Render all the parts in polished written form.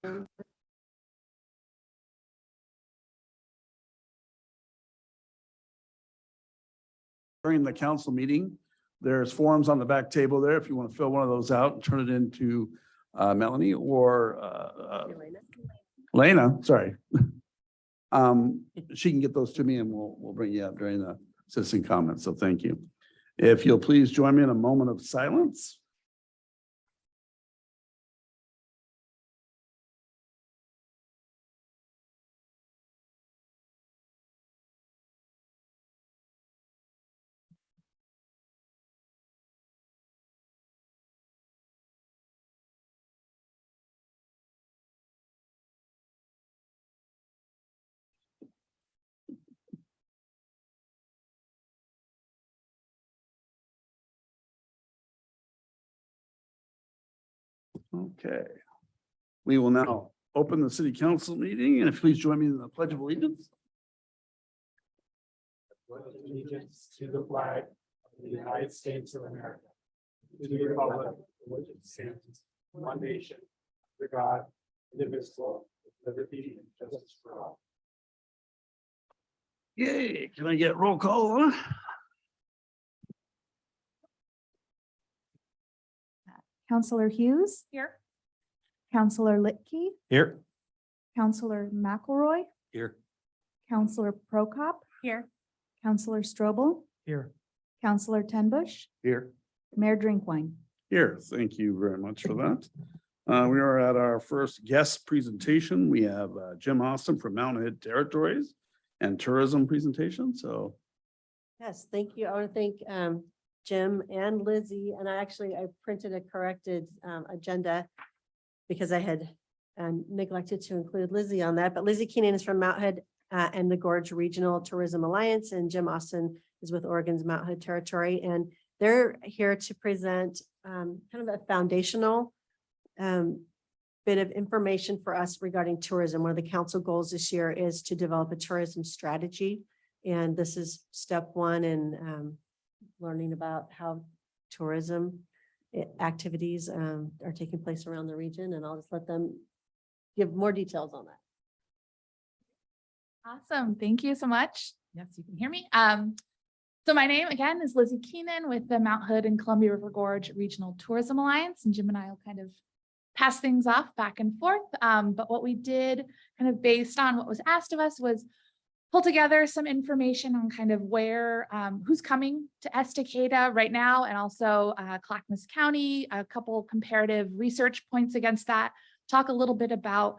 During the council meeting, there's forms on the back table there if you want to fill one of those out and turn it into Melanie or Lena, sorry. She can get those to me and we'll bring you up during the citizen comments. So thank you. If you'll please join me in a moment of silence. Okay. We will now open the city council meeting, and if please join me in the Pledge of Allegiance. Allegiance to the flag of the United States of America, to the republic for which it stands, one nation, under God, indivisible, with liberty and justice for all. Yay, can I get roll call? Councillor Hughes. Here. Councillor Litke. Here. Councillor McElroy. Here. Councillor Prokop. Here. Councillor Strobel. Here. Councillor Tenbush. Here. Mayor Drinkwine. Here, thank you very much for that. We are at our first guest presentation. We have Jim Austin from Mountain Head Territories and Tourism presentation, so. Yes, thank you. I want to thank Jim and Lizzie, and I printed a corrected agenda because I had neglected to include Lizzie on that, but Lizzie Keenan is from Mount Hood and the Gorge Regional Tourism Alliance, and Jim Austin is with Oregon's Mount Hood Territory, and they're here to present kind of a foundational bit of information for us regarding tourism. One of the council goals this year is to develop a tourism strategy, and this is step one in learning about how tourism activities are taking place around the region, and I'll just let them give more details on that. Awesome. Thank you so much. Yes, you can hear me. So my name again is Lizzie Keenan with the Mount Hood and Columbia River Gorge Regional Tourism Alliance, and Jim and I will kind of pass things off back and forth. But what we did kind of based on what was asked of us was pull together some information on kind of where, who's coming to Estacada right now, and also Clackamas County, a couple comparative research points against that, talk a little bit about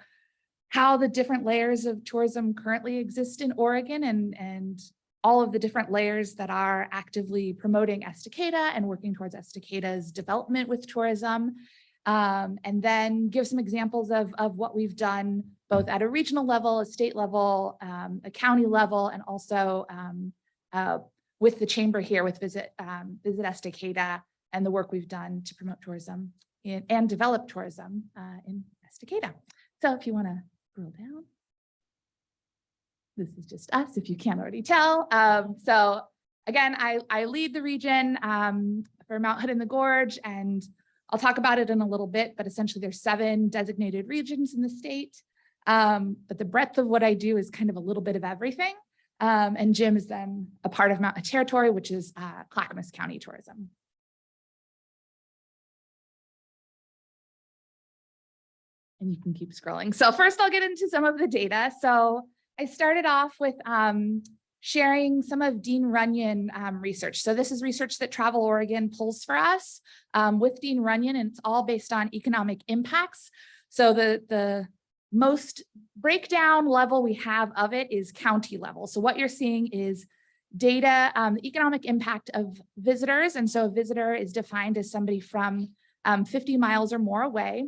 how the different layers of tourism currently exist in Oregon and all of the different layers that are actively promoting Estacada and working towards Estacada's development with tourism. And then give some examples of what we've done both at a regional level, a state level, a county level, and also with the chamber here with Visit Estacada and the work we've done to promote tourism and develop tourism in Estacada. So if you want to scroll down, this is just us, if you can't already tell. So again, I lead the region for Mount Hood and the Gorge, and I'll talk about it in a little bit, but essentially there's 7 designated regions in the state. But the breadth of what I do is kind of a little bit of everything. And Jim is then a part of Mount Hood Territory, which is Clackamas County Tourism. And you can keep scrolling. So first I'll get into some of the data. So I started off with sharing some of Dean Runyon research. So this is research that Travel Oregon pulls for us with Dean Runyon, and it's all based on economic impacts. So the most breakdown level we have of it is county level. So what you're seeing is data, the economic impact of visitors. And so a visitor is defined as somebody from 50 miles or more away.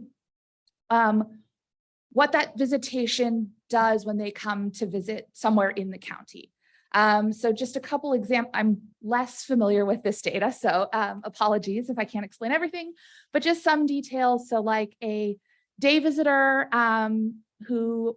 What that visitation does when they come to visit somewhere in the county. So just a couple examples. I'm less familiar with this data, so apologies if I can't explain everything, but just some details. So like a day visitor who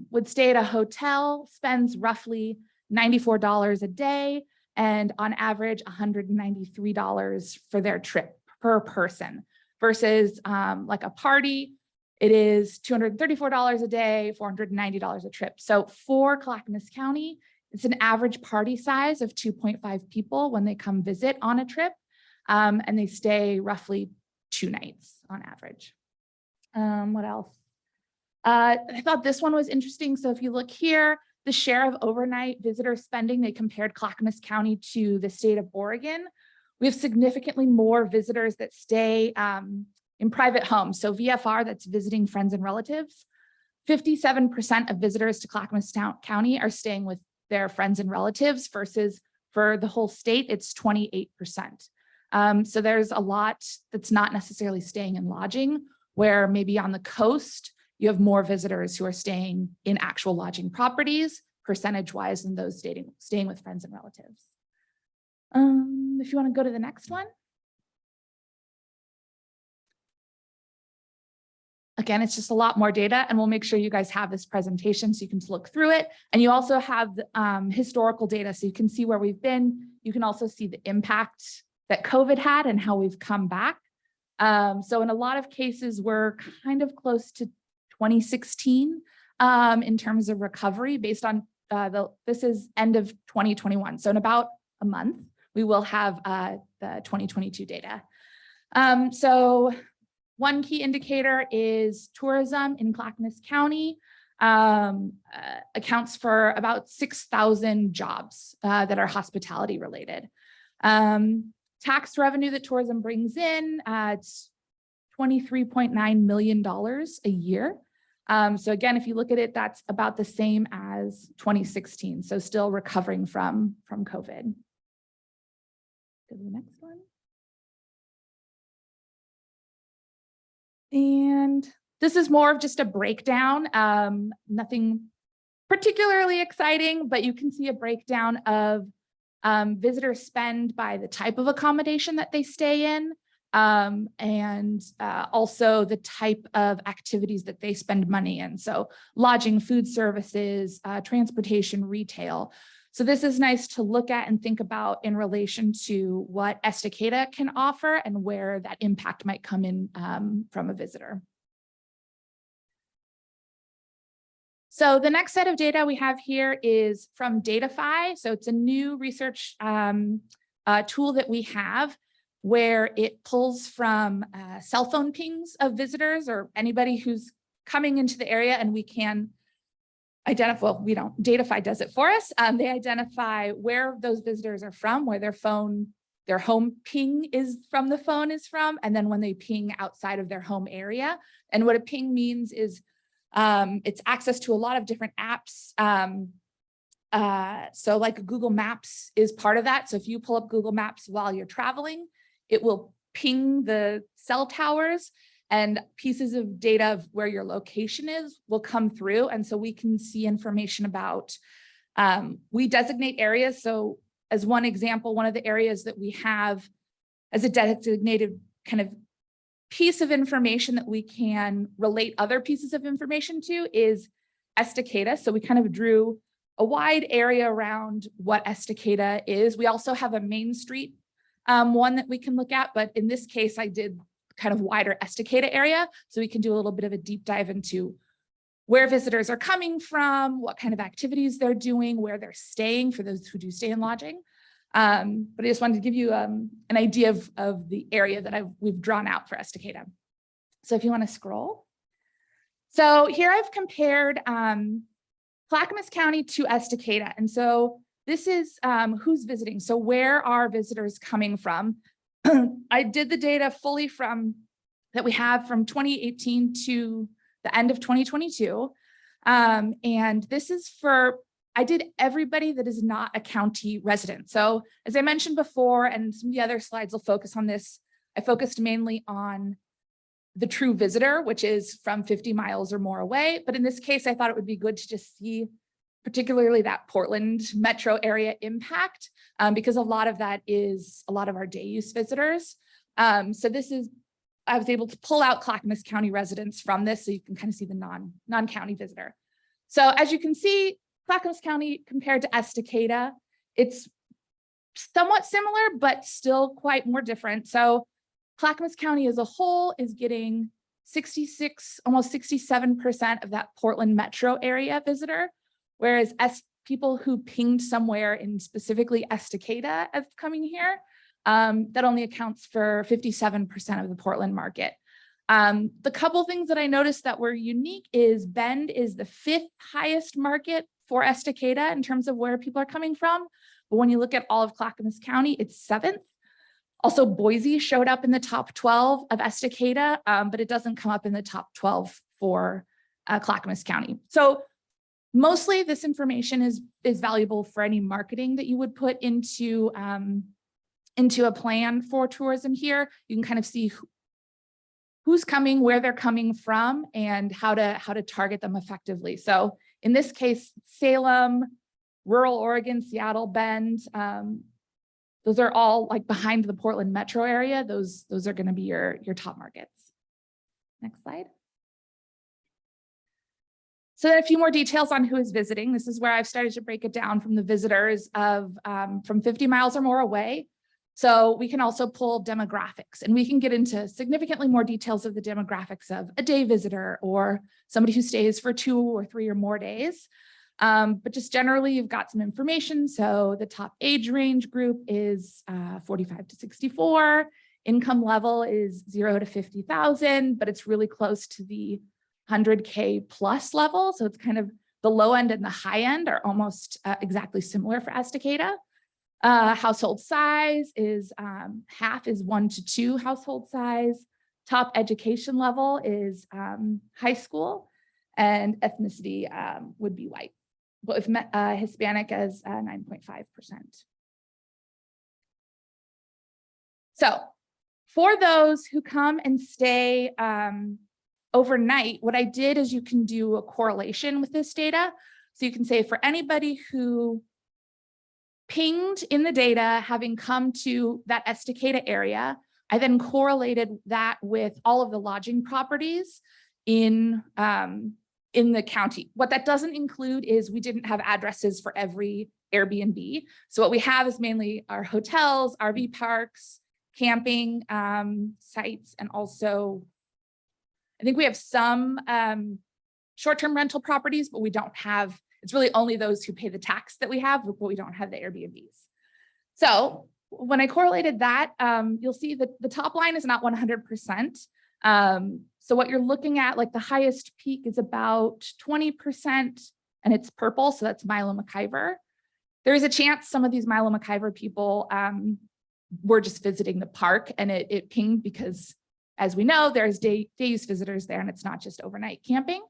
would stay at a hotel spends roughly $94 a day, and on average $193 for their trip per person, versus like a party It is $234 a day, $490 a trip. So for Clackamas County, it's an average party size of 2.5 people when they come visit on a trip, and they stay roughly 2 nights on average. What else? I thought this one was interesting. So if you look here, the share of overnight visitor spending, they compared Clackamas County to the state of Oregon. We have significantly more visitors that stay in private homes. So VFR, that's visiting friends and relatives. 57% of visitors to Clackamas County are staying with their friends and relatives versus for the whole state, it's 28%. So there's a lot that's not necessarily staying in lodging, where maybe on the coast, you have more visitors who are staying in actual lodging properties, percentage-wise, than those staying with friends and relatives. If you want to go to the next one. Again, it's just a lot more data, and we'll make sure you guys have this presentation so you can look through it. And you also have historical data, so you can see where we've been. You can also see the impact that COVID had and how we've come back. So in a lot of cases, we're kind of close to 2016 in terms of recovery based on this is end of 2021. So in about a month, we will have the 2022 data. So one key indicator is tourism in Clackamas County accounts for about 6,000 jobs that are hospitality related. Tax revenue that tourism brings in, it's $23.9 million a year. So again, if you look at it, that's about the same as 2016. So still recovering from COVID. Go to the next one. And this is more of just a breakdown, nothing particularly exciting, but you can see a breakdown of visitors spend by the type of accommodation that they stay in, and also the type of activities that they spend money in. So lodging, food services, transportation, retail. So this is nice to look at and think about in relation to what Estacada can offer and where that impact might come in from a visitor. So the next set of data we have here is from Datafy. So it's a new research tool that we have where it pulls from cell phone pings of visitors or anybody who's coming into the area, and we can identify, well, we don't, Datafy does it for us. They identify where those visitors are from, where their home ping is from, the phone is from, and then when they ping outside of their home area. And what a ping means is it's access to a lot of different apps. So like Google Maps is part of that. So if you pull up Google Maps while you're traveling, it will ping the cell towers, and pieces of data of where your location is will come through. And so we can see information about, we designate areas. So as one example, one of the areas that we have as a designated kind of piece of information that we can relate other pieces of information to is Estacada. So we kind of drew a wide area around what Estacada is. We also have a Main Street one that we can look at, but in this case, I did kind of wider Estacada area. So we can do a little bit of a deep dive into where visitors are coming from, what kind of activities they're doing, where they're staying for those who do stay in lodging. But I just wanted to give you an idea of the area that we've drawn out for Estacada. So if you want to scroll. So here I've compared Clackamas County to Estacada. And so this is who's visiting. So where are visitors coming from? I did the data fully that we have from 2018 to the end of 2022. And this is I did everybody that is not a county resident. So as I mentioned before, and some of the other slides will focus on this, I focused mainly on the true visitor, which is from 50 miles or more away. But in this case, I thought it would be good to just see particularly that Portland metro area impact, because a lot of that is a lot of our day use visitors. So I was able to pull out Clackamas County residents from this so you can kind of see the non-county visitor. So as you can see, Clackamas County compared to Estacada, it's somewhat similar, but still quite more different. So Clackamas County as a whole is getting almost 67% of that Portland metro area visitor, whereas people who pinged somewhere in specifically Estacada of coming here, that only accounts for 57% of the Portland market. The couple things that I noticed that were unique is Bend is the 5th highest market for Estacada in terms of where people are coming from. But when you look at all of Clackamas County, it's 7th. Also, Boise showed up in the top 12 of Estacada, but it doesn't come up in the top 12 for Clackamas County. So mostly this information is valuable for any marketing that you would put into a plan for tourism here. You can kind of see who's coming, where they're coming from, and how to target them effectively. So in this case, Salem, rural Oregon, Seattle, Bend, those are all like behind the Portland metro area. Those are going to be your top markets. Next slide. So then a few more details on who is visiting. This is where I've started to break it down from the visitors of from 50 miles or more away. So we can also pull demographics, and we can get into significantly more details of the demographics of a day visitor or somebody who stays for 2 or 3 or more days. But just generally, you've got some information. So the top age range group is 45 to 64. Income level is 0 to 50,000, but it's really close to the 100K plus level. So it's kind of the low end and the high end are almost exactly similar for Estacada. Household size is half is 1 to 2 household size. Top education level is high school, and ethnicity would be white, but with Hispanic as 9.5%. So for those who come and stay overnight, what I did is you can do a correlation with this data. So you can say for anybody who pinged in the data, having come to that Estacada area, I then correlated that with all of the lodging properties in the county. What that doesn't include is we didn't have addresses for every Airbnb. So what we have is mainly our hotels, RV parks, camping sites, and also I think we have some short-term rental properties, but we don't have, it's really only those who pay the tax that we have, but we don't have the Airbnbs. So when I correlated that, you'll see that the top line is not 100%. So what you're looking at, like the highest peak is about 20%, and it's purple, so that's Milo McIver. There is a chance some of these Milo McIver people were just visiting the park and it pinged because, as we know, there's day use visitors there and it's not just overnight camping.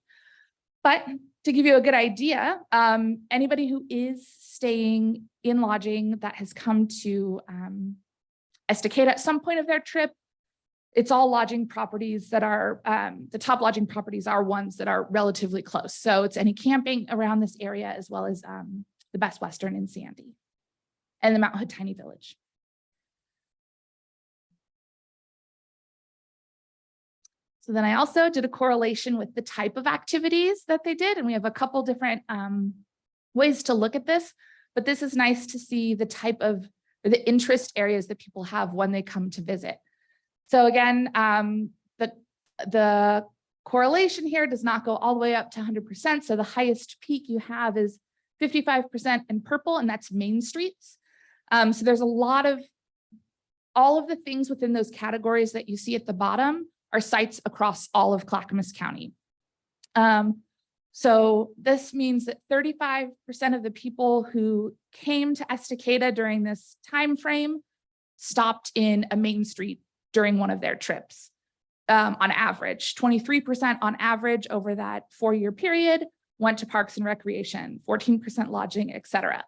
But to give you a good idea, anybody who is staying in lodging that has come to Estacada at some point of their trip, it's all lodging properties that are, the top lodging properties are ones that are relatively close. So it's any camping around this area, as well as the Best Western in Sandy and the Mount Hood Tiny Village. So then I also did a correlation with the type of activities that they did. And we have a couple different ways to look at this, but this is nice to see the type of, or the interest areas that people have when they come to visit. So again, the correlation here does not go all the way up to 100%. So the highest peak you have is 55% in purple, and that's main streets. So there's a lot of, all of the things within those categories that you see at the bottom are sites across all of Clackamas County. So this means that 35% of the people who came to Estacada during this time frame stopped in a main street during one of their trips. On average, 23% on average over that 4-year period went to parks and recreation, 14% lodging, et cetera.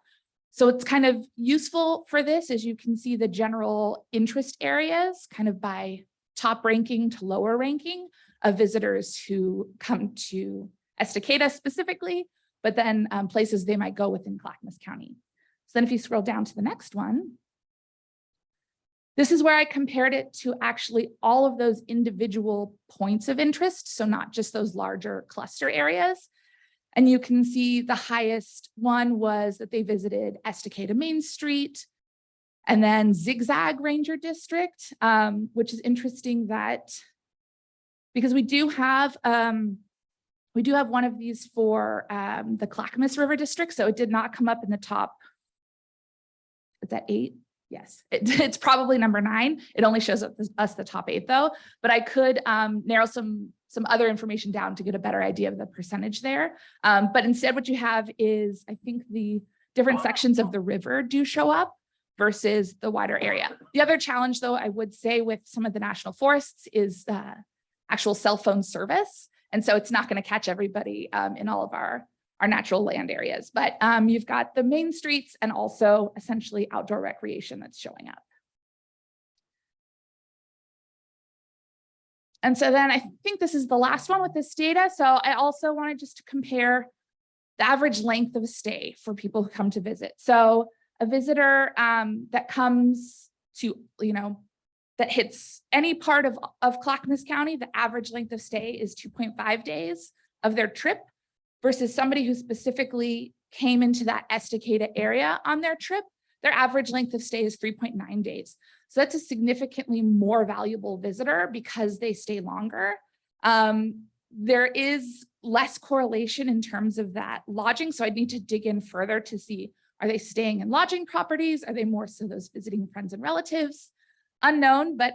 So it's kind of useful for this, as you can see the general interest areas kind of by top ranking to lower ranking of visitors who come to Estacada specifically, but then places they might go within Clackamas County. So then if you scroll down to the next one, this is where I compared it to actually all of those individual points of interest. So not just those larger cluster areas. And you can see the highest one was that they visited Estacada Main Street, and then Zigzag Ranger District, which is interesting that because we do have one of these for the Clackamas River District. So it did not come up in the top. Is that 8? Yes, it's probably number 9. It only shows us the top 8 though, but I could narrow some other information down to get a better idea of the percentage there. But instead what you have is, I think the different sections of the river do show up versus the wider area. The other challenge though, I would say with some of the national forests is actual cell phone service. And so it's not going to catch everybody in all of our natural land areas, but you've got the main streets and also essentially outdoor recreation that's showing up. And so then I think this is the last one with this data. So I also wanted just to compare the average length of stay for people who come to visit. So a visitor that comes to, that hits any part of Clackamas County, the average length of stay is 2.5 days of their trip, versus somebody who specifically came into that Estacada area on their trip, their average length of stay is 3.9 days. So that's a significantly more valuable visitor because they stay longer. There is less correlation in terms of that lodging. So I'd need to dig in further to see, are they staying in lodging properties? Are they more so those visiting friends and relatives? Unknown, but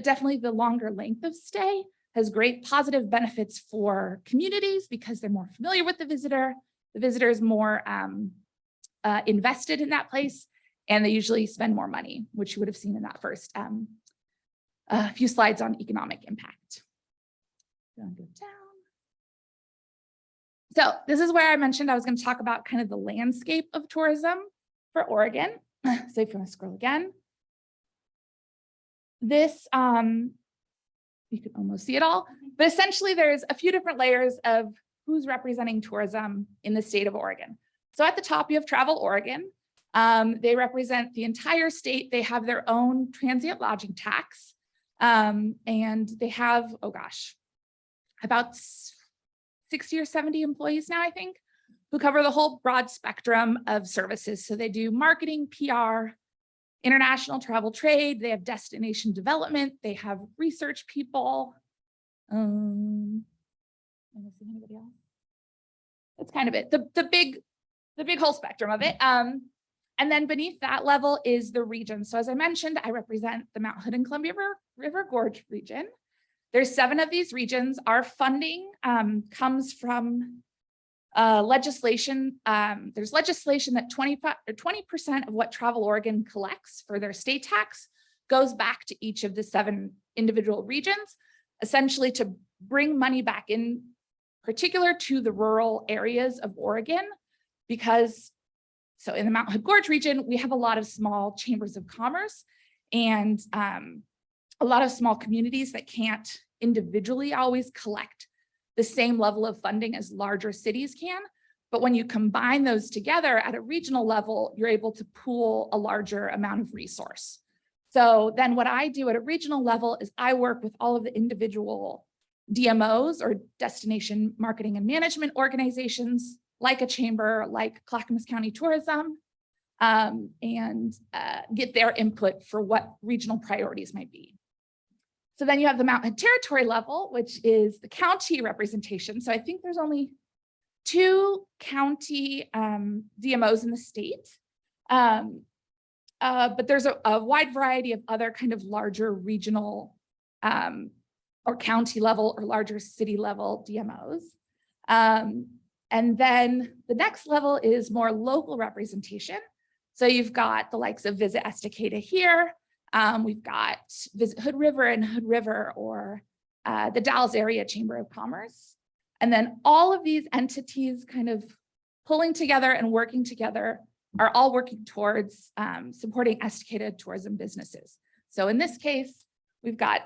definitely the longer length of stay has great positive benefits for communities because they're more familiar with the visitor. The visitor is more invested in that place, and they usually spend more money, which you would have seen in that first few slides on economic impact. Go down. So this is where I mentioned I was going to talk about kind of the landscape of tourism for Oregon. So if you want to scroll again. This, you can almost see it all, but essentially there's a few different layers of who's representing tourism in the state of Oregon. So at the top, you have Travel Oregon. They represent the entire state. They have their own transient lodging tax. And they have, oh gosh, about 60 or 70 employees now, I think, who cover the whole broad spectrum of services. So they do marketing, PR, international travel trade, they have destination development, they have research people. Am I missing anybody else? That's kind of it, the big whole spectrum of it. And then beneath that level is the region. So as I mentioned, I represent the Mount Hood and Columbia River Gorge region. There's 7 of these regions. Our funding comes from legislation. There's legislation that 20% of what Travel Oregon collects for their state tax goes back to each of the 7 individual regions, essentially to bring money back in particular to the rural areas of Oregon, because so in the Mount Hood Gorge region, we have a lot of small chambers of commerce and a lot of small communities that can't individually always collect the same level of funding as larger cities can. But when you combine those together at a regional level, you're able to pool a larger amount of resource. So then what I do at a regional level is I work with all of the individual DMOs or destination marketing and management organizations, like a chamber, like Clackamas County Tourism, and get their input for what regional priorities might be. So then you have the Mountain Territory level, which is the county representation. So I think there's only 2 county DMOs in the state, but there's a wide variety of other kind of larger regional or county level or larger city level DMOs. And then the next level is more local representation. So you've got the likes of Visit Estacada here. We've got Visit Hood River and Hood River, or the Dalles Area Chamber of Commerce. And then all of these entities kind of pulling together and working together are all working towards supporting Estacada tourism businesses. So in this case, we've got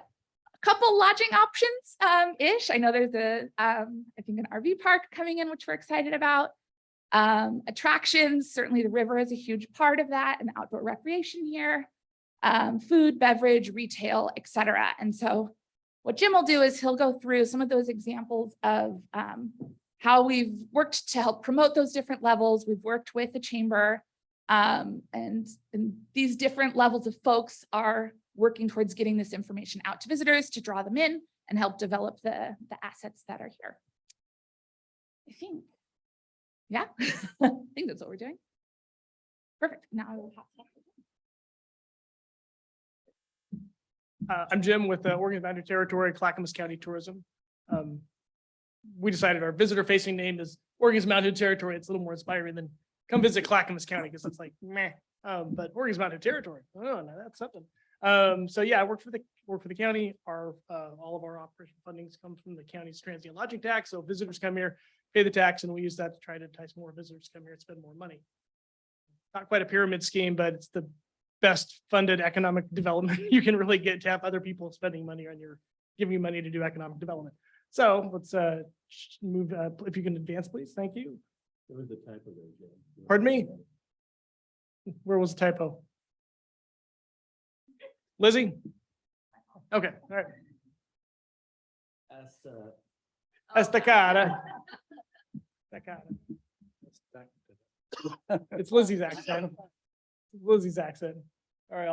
a couple lodging options ish. I know there's I think an RV park coming in, which we're excited about. Attractions, certainly the river is a huge part of that, and outdoor recreation here. Food, beverage, retail, et cetera. And so what Jim will do is he'll go through some of those examples of how we've worked to help promote those different levels. We've worked with the chamber, and these different levels of folks are working towards getting this information out to visitors to draw them in and help develop the assets that are here. I think, yeah, I think that's what we're doing. Perfect. Now I will pass it. I'm Jim with the Oregon Boundary Territory, Clackamas County Tourism. We decided our visitor-facing name is Oregon's Mountain Territory. It's a little more inspiring than come visit Clackamas County because it's like meh. But Oregon's Mountain Territory. Oh, no, that's something. So yeah, I work for the county. Our all of our operation fundings come from the county's transient lodging tax. So visitors come here, pay the tax, and we use that to try to entice more visitors to come here and spend more money. Not quite a pyramid scheme, but it's the best funded economic development you can really get to have other people spending money on your, giving you money to do economic development. So let's move, if you can advance, please. Thank you. There was a typo there, Jim. Pardon me? Where was the typo? Lizzie? Okay, all right. Estacada. Estacada. It's Lizzie's accent. Lizzie's accent. All right,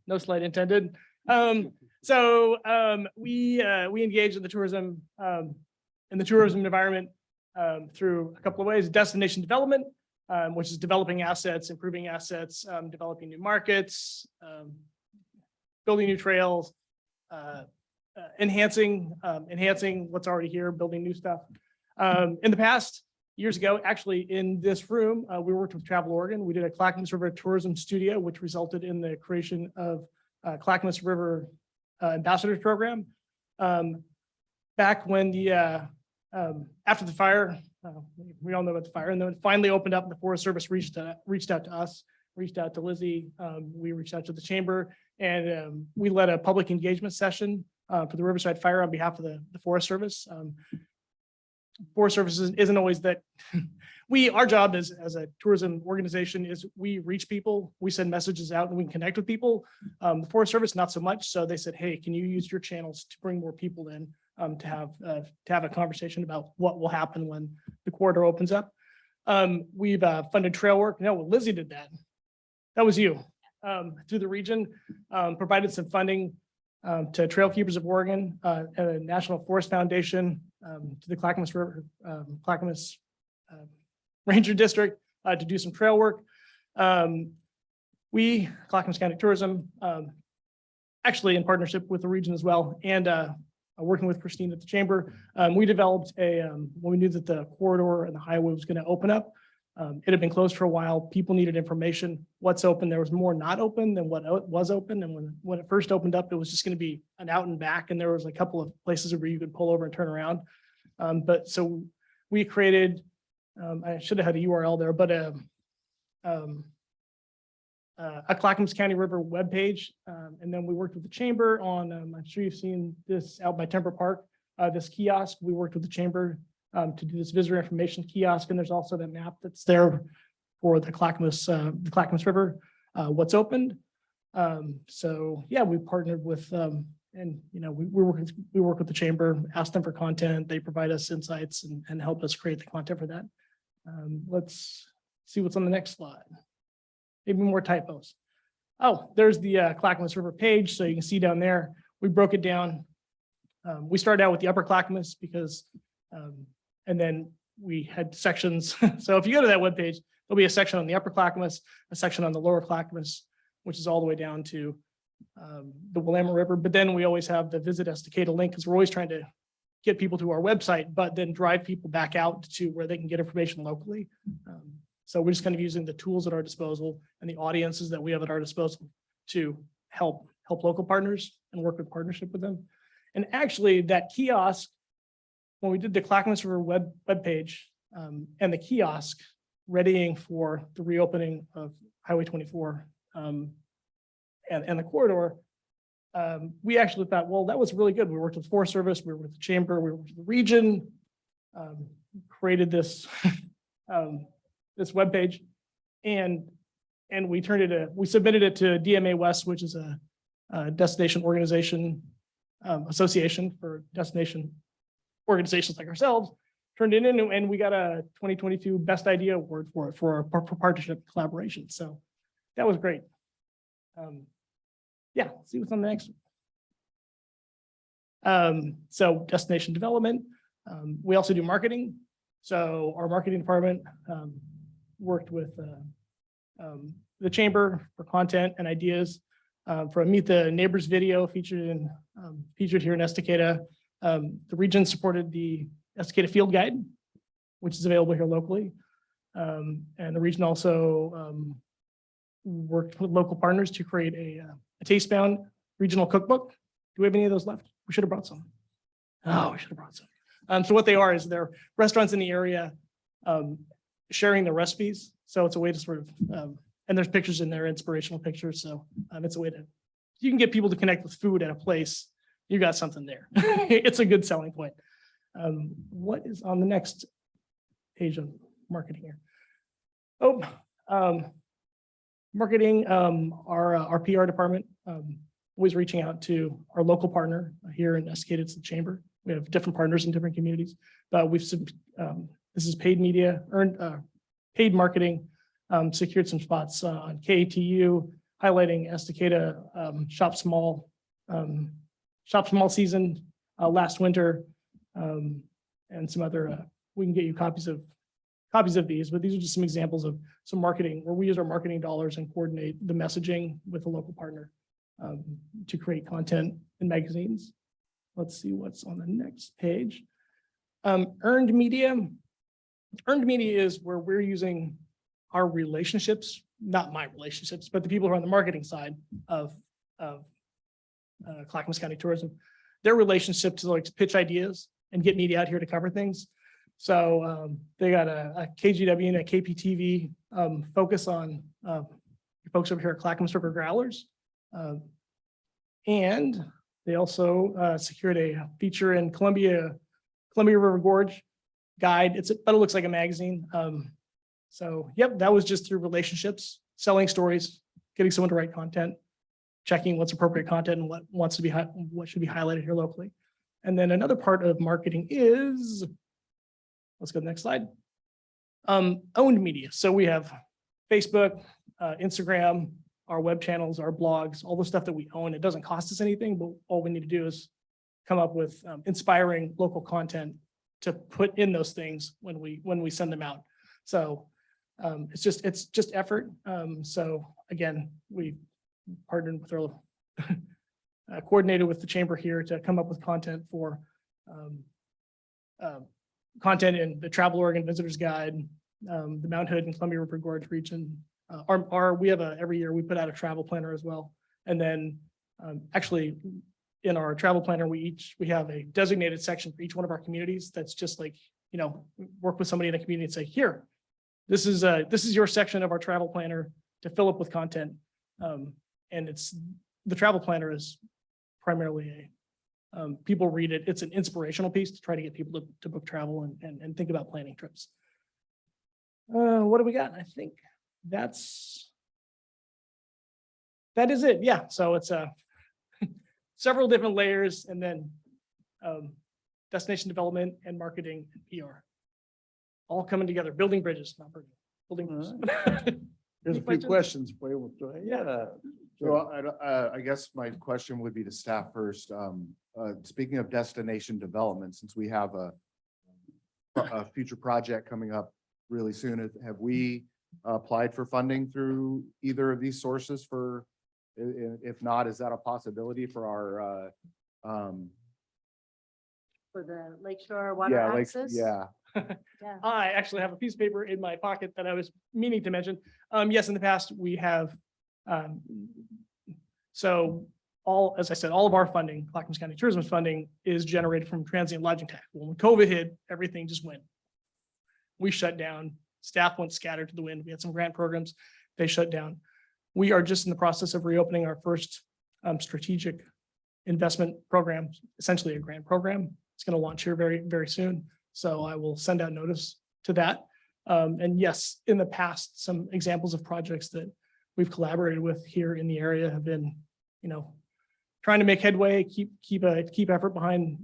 no slight intended. We engage in the tourism environment through a couple of ways: destination development, which is developing assets, improving assets, developing new markets, building new trails, enhancing what's already here, building new stuff. In the past, years ago, actually in this room, we worked with Travel Oregon. We did a Clackamas River Tourism Studio, which resulted in the creation of Clackamas River Ambassadors Program. Back when the after the fire, we all know about the fire, and then it finally opened up, and the Forest Service reached out to us, reached out to Lizzie. We reached out to the chamber, and we led a public engagement session for the Riverside Fire on behalf of the Forest Service. Forest Service isn't always that. Our job as a tourism organization is we reach people, we send messages out, and we connect with people. The Forest Service, not so much. So they said, hey, can you use your channels to bring more people in to have a conversation about what will happen when the corridor opens up? We've funded trail work. No, Lizzie did that. That was you. Through the region, provided some funding to Trail Keepers of Oregon, and a National Forest Foundation, to the Clackamas River, Clackamas Ranger District to do some trail work. Clackamas County Tourism, actually in partnership with the region as well, and working with Christine at the chamber, we developed when we knew that the corridor and the highway was going to open up. It had been closed for a while. People needed information. What's open? There was more not open than what was open. And when it first opened up, it was just going to be an out and back. And there was a couple of places where you could pull over and turn around. But so we created, I should have had a URL there, but a Clackamas County River webpage. And then we worked with the chamber on, I'm sure you've seen this out by Temper Park, this kiosk. We worked with the chamber to do this visitor information kiosk, and there's also that map that's there for the Clackamas River, what's opened. So yeah, we partnered with and we work with the chamber, ask them for content, they provide us insights and help us create the content for that. Let's see what's on the next slide. Maybe more typos. Oh, there's the Clackamas River page, so you can see down there. We broke it down. We started out with the upper Clackamas because and then we had sections. So if you go to that webpage, there'll be a section on the upper Clackamas, a section on the lower Clackamas, which is all the way down to the Willamette River. But then we always have the Visit Estacada link because we're always trying to get people to our website, but then drive people back out to where they can get information locally. So we're just kind of using the tools at our disposal and the audiences that we have at our disposal to help local partners and work with partnership with them. And actually that kiosk, when we did the Clackamas River webpage and the kiosk readying for the reopening of Highway 24 and the corridor, we actually thought, well, that was really good. We worked with Forest Service, we worked with the chamber, we worked with the region, created this this webpage, and we submitted it to DMA West, which is a destination organization association for destination organizations like ourselves, turned it in, and we got a 2022 Best Idea Award for it for partnership collaboration. So that was great. Yeah, see what's on the next one. So destination development. We also do marketing. So our marketing department worked with the chamber for content and ideas for a Meet the Neighbors video featured here in Estacada. The region supported the Estacada Field Guide, which is available here locally. And the region also worked with local partners to create a taste-bound regional cookbook. Do we have any of those left? We should have brought some. Oh, we should have brought some. So what they are is they're restaurants in the area sharing the recipes. So it's a way to sort of, and there's pictures in there, inspirational pictures. So it's a way to, you can get people to connect with food at a place. You got something there. It's a good selling point. What is on the next page of marketing here? Oh, marketing, our PR department, always reaching out to our local partner here in Estacada, it's the chamber. We have different partners in different communities, but this is paid media, paid marketing, secured some spots on KATU, highlighting Estacada Shop Small season last winter, and some other. We can get you copies of these, but these are just some examples of some marketing where we use our marketing dollars and coordinate the messaging with a local partner to create content in magazines. Let's see what's on the next page. Earned media. Earned media is where we're using our relationships, not my relationships, but the people who are on the marketing side of Clackamas County Tourism, their relationship to like pitch ideas and get media out here to cover things. So they got a KGW and a KPTV focus on folks over here at Clackamas River Growlers. And they also secured a feature in Columbia River Gorge guide. But it looks like a magazine. So yep, that was just through relationships, selling stories, getting someone to write content, checking what's appropriate content and what should be highlighted here locally. And then another part of marketing is, let's go to the next slide. Owned media. So we have Facebook, Instagram, our web channels, our blogs, all the stuff that we own. It doesn't cost us anything, but all we need to do is come up with inspiring local content to put in those things when we send them out. So it's just effort. So again, we partnered with our coordinated with the chamber here to come up with content for content in the Travel Oregon Visitors Guide, the Mount Hood and Columbia River Gorge region. We have every year we put out a travel planner as well. And then actually in our travel planner, we have a designated section for each one of our communities. That's just like, work with somebody in a community and say, here, this is your section of our travel planner to fill up with content. And the travel planner is primarily people read it. It's an inspirational piece to try to get people to book travel and think about planning trips. What do we got? I think that is it. Yeah. So it's several different layers and then destination development and marketing and PR all coming together, building bridges, not burning, building bridges. There's a few questions for you. Yeah. So I guess my question would be to staff first. Speaking of destination development, since we have a future project coming up really soon, have we applied for funding through either of these sources for, if not, is that a possibility for our For the Lakeshore Water Access? Yeah. Yeah. I actually have a piece of paper in my pocket that I was meaning to mention. Yes, in the past we have, so as I said, all of our funding, Clackamas County Tourism funding is generated from transient lodging tax. Well, when COVID hit, everything just went. We shut down, staff went scattered to the wind. We had some grant programs, they shut down. We are just in the process of reopening our first strategic investment program, essentially a grant program. It's going to launch here very, very soon. So I will send out notice to that. And yes, in the past, some examples of projects that we've collaborated with here in the area have been, trying to make headway, keep effort behind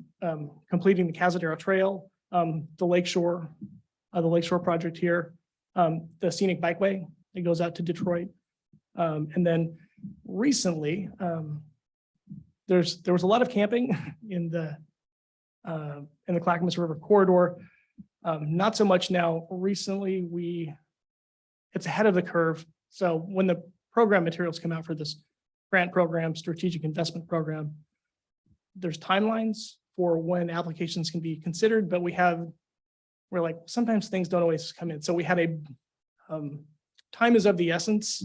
completing the Cazadero Trail, the Lakeshore project here, the Scenic Bikeway that goes out to Detroit. And then recently, there was a lot of camping in the Clackamas River corridor. Not so much now. Recently, it's ahead of the curve. So when the program materials come out for this grant program, strategic investment program, there's timelines for when applications can be considered, but we're like, sometimes things don't always come in. So we had a time is of the essence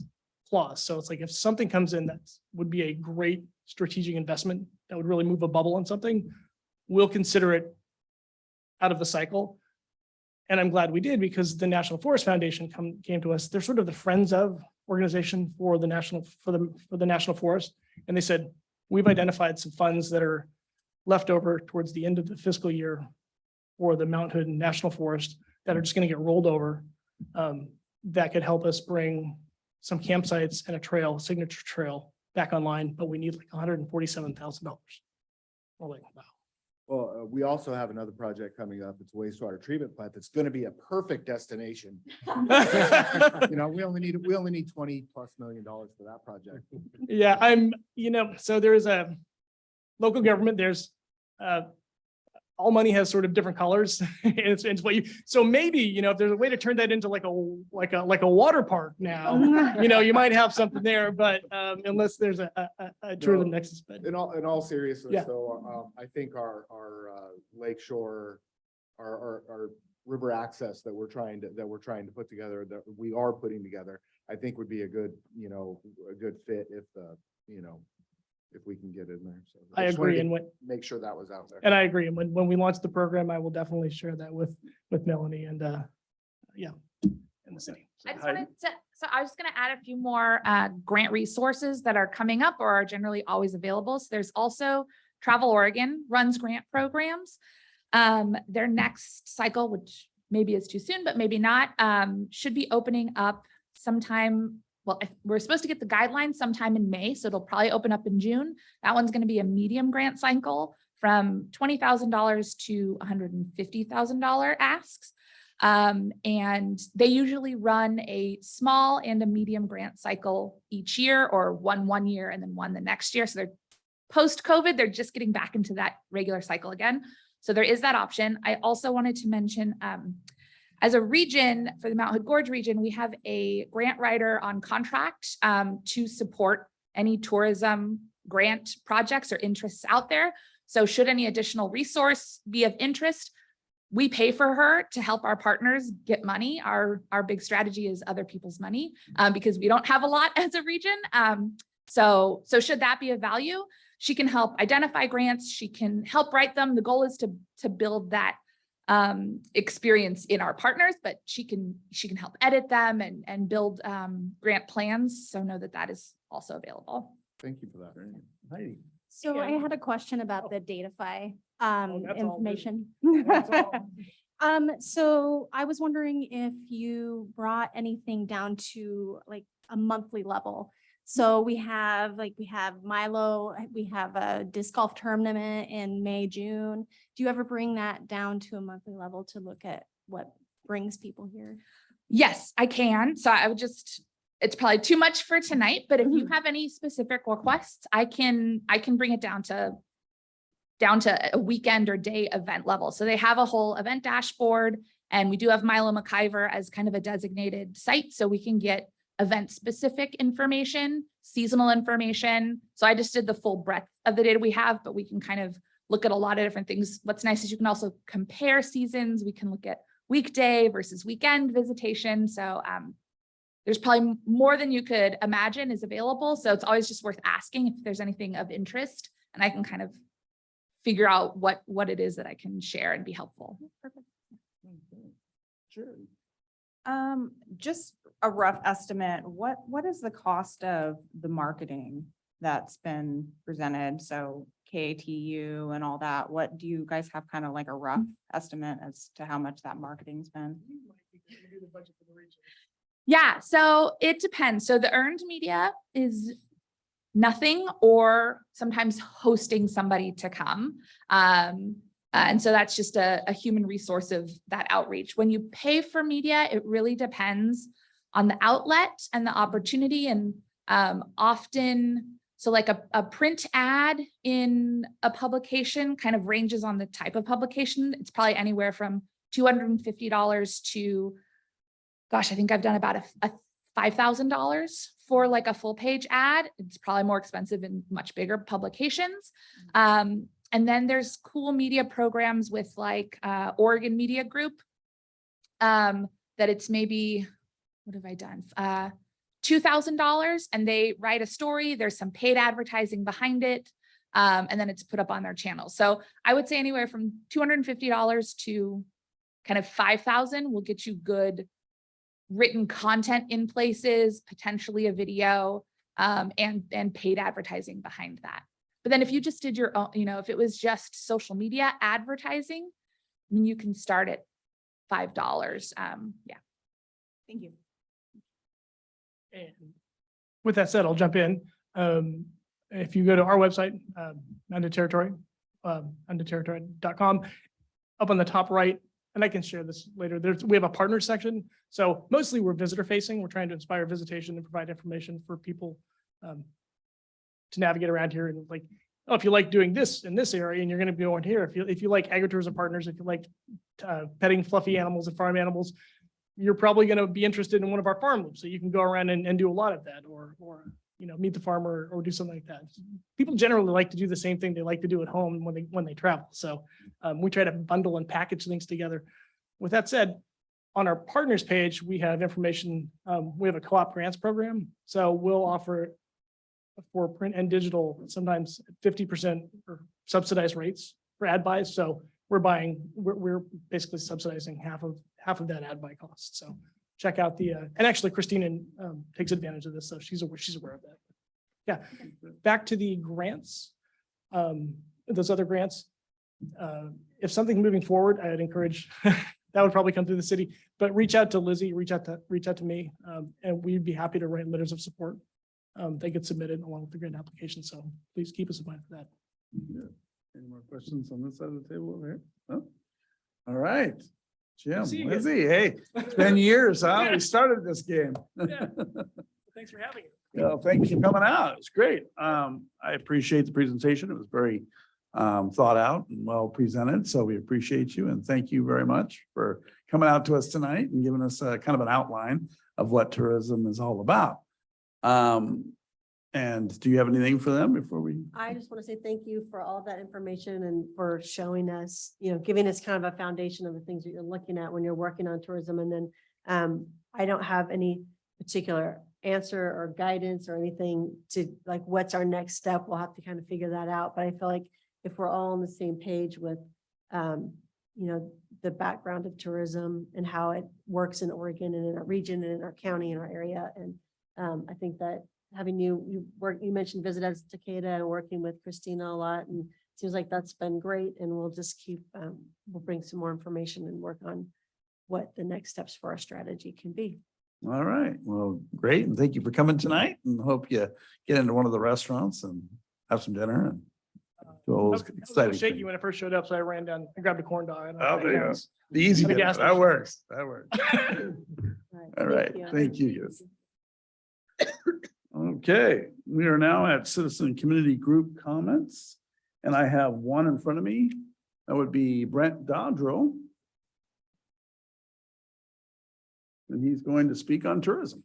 clause. So it's like, if something comes in that would be a great strategic investment that would really move a bubble on something, we'll consider it out of the cycle. And I'm glad we did, because the National Forest Foundation came to us. They're sort of the friends of organization for the National Forest. And they said, we've identified some funds that are left over towards the end of the fiscal year for the Mount Hood National Forest that are just going to get rolled over. That could help us bring some campsites and a signature trail back online, but we need like $147,000. We're like, wow. Well, we also have another project coming up. It's a wastewater treatment plant that's going to be a perfect destination. You know, we only need $20+ million for that project. Yeah, so there's a local government, there's all money has sort of different colors. It's what so maybe, if there's a way to turn that into like a water park now, you might have something there, but unless there's a tourism nexus. But In all seriousness, Yeah. though, I think our lakeshore, our river access that we're trying to put together, that we are putting together, I think would be a good fit if we can get in there. So I just wanted agree. to And make sure that was out there. I agree. And when we launch the program, I will definitely share that with Melanie and in the city. I just wanted to, so I was going to add a few more grant resources that are coming up or are generally always available. So there's also Travel Oregon runs grant programs. Their next cycle, which maybe is too soon, but maybe not, should be opening up sometime. Well, we're supposed to get the guidelines sometime in May, so it'll probably open up in June. That one's going to be a medium grant cycle from $20,000 to $150,000 asks. And they usually run a small and a medium grant cycle each year, or one year and then one the next year. So they're post-COVID, they're just getting back into that regular cycle again. So there is that option. I also wanted to mention, as a region, for the Mount Hood Gorge region, we have a grant writer on contract to support any tourism grant projects or interests out there. So should any additional resource be of interest, we pay for her to help our partners get money. Our big strategy is other people's money because we don't have a lot as a region. So should that be of value, she can help identify grants. She can help write them. The goal is to build that experience in our partners, but she can help edit them and build grant plans. So know that is also available. Thank you for that. Heidi. So Yeah. I had a question about the Datafy that's all good. information. That's all. So I was wondering if you brought anything down to like a monthly level. So we have Milo, we have a disc golf tournament in May, June. Do you ever bring that down to a monthly level to look at what brings people here? Yes, I can. So it's probably too much for tonight, but if you have any specific requests, I can bring it down to a weekend or day event level. So they have a whole event dashboard, and we do have Milo McIver as kind of a designated site. So we can get event specific information, seasonal information. So I just did the full breadth of the data we have, but we can kind of look at a lot of different things. What's nice is you can also compare seasons. We can look at weekday versus weekend visitation. So there's probably more than you could imagine is available. So it's always just worth asking if there's anything of interest, and I can kind of figure out what it is that I can share and be helpful. Sure. Just a rough estimate, what is the cost of the marketing that's been presented? So KATU and all that, what do you guys have kind of like a rough estimate as to how much that marketing's been? Yeah, so it depends. So the earned media is nothing, or sometimes hosting somebody to come. And so that's just a human resource of that outreach. When you pay for media, it really depends on the outlet and the opportunity. And often, So like a print ad in a publication kind of ranges on the type of publication. It's probably anywhere from $250 to, gosh, I think I've done about a $5,000 for like a full page ad. It's probably more expensive in much bigger publications. And then there's cool media programs with like Oregon Media Group, that it's maybe, what have I done? $2,000, and they write a story. There's some paid advertising behind it. And then it's put up on their channel. So I would say anywhere from $250 to kind of 5,000 will get you good written content in places, potentially a video, and paid advertising behind that. But then if you just did your own, if it was just social media advertising, I mean, you can start at $5. Yeah. Thank you. And with that said, I'll jump in. If you go to our website, undeterritory.com, up on the top right, and I can share this later, we have a partner section. So mostly we're visitor facing. We're trying to inspire visitation and provide information for people to navigate around here. And like, oh, if you like doing this in this area and you're going to be going here, if you like agritourism partners, if you like petting fluffy animals and farm animals, you're probably going to be interested in one of our farm loops. So you can go around and do a lot of that, or meet the farmer or do something like that. People generally like to do the same thing they like to do at home when they travel. So we try to bundle and package things together. With that said, on our partners page, we have information. We have a co-op grants program. So we'll offer for print and digital, sometimes 50% or subsidized rates for ad buys. So we're basically subsidizing half of that ad buy cost. So check out and actually Christina takes advantage of this, so she's aware of that. Yeah, back to the grants, those other grants. If something's moving forward, I'd encourage, that would probably come through the city, but reach out to Lizzie, reach out to me, and we'd be happy to write letters of support. They get submitted along with the grant application, so please keep us in mind for that. Yeah. Any more questions on this side of the table over here? No? All right. Jim, See you guys. Lizzie, hey, it's been years, huh? We started this game. Yeah. Thanks for having it. Yeah, thanks for coming out. It was great. I appreciate the presentation. It was very thought out and well presented. So we appreciate you and thank you very much for coming out to us tonight and giving us kind of an outline of what tourism is all about. And do you have anything for them before we? I just want to say thank you for all that information and for showing us, giving us kind of a foundation of the things that you're looking at when you're working on tourism. And then I don't have any particular answer or guidance or anything to like, what's our next step? We'll have to kind of figure that out. But I feel like if we're all on the same page with, the background of tourism and how it works in Oregon and in our region and in our county and our area. And I think that having you mentioned Visit Estacada and working with Christina a lot, and it seems like that's been great. And we'll just keep, we'll bring some more information and work on what the next steps for our strategy can be. All right. Well, great. And thank you for coming tonight and hope you get into one of the restaurants and have some dinner and do all I those was a little exciting shaky things. when I first showed up, so I ran down and grabbed a corn dog. And Oh, there you go. The easy At a bit. gas That station. works. That works. All right. Thank you. Guys. Okay, we are now at citizen community group comments. And I have one in front of me. That would be Brent Dodrell. And he's going to speak on tourism.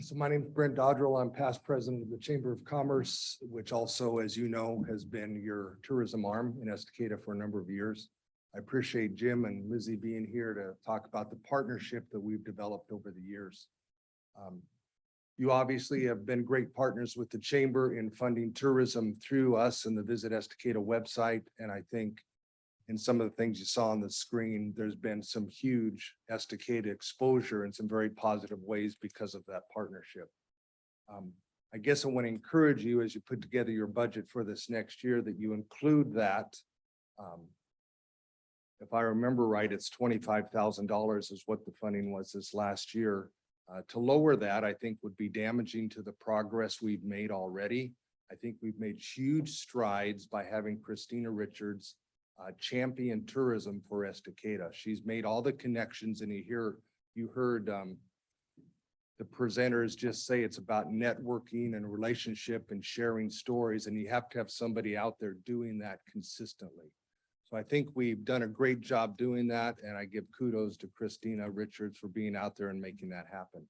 So my name is Brent Dodrell. I'm past president of the Chamber of Commerce, which also, as you know, has been your tourism arm in Estacada for a number of years. I appreciate Jim and Lizzie being here to talk about the partnership that we've developed over the years. You obviously have been great partners with the Chamber in funding tourism through us and the Visit Estacada website. And I think in some of the things you saw on the screen, there's been some huge Estacada exposure in some very positive ways because of that partnership. I guess I want to encourage you as you put together your budget for this next year that you include that. If I remember right, it's $25,000 is what the funding was this last year. To lower that, I think would be damaging to the progress we've made already. I think we've made huge strides by having Christina Richards champion tourism for Estacada. She's made all the connections, and you heard the presenters just say it's about networking and relationship and sharing stories, and you have to have somebody out there doing that consistently. So I think we've done a great job doing that, and I give kudos to Christina Richards for being out there and making that happen.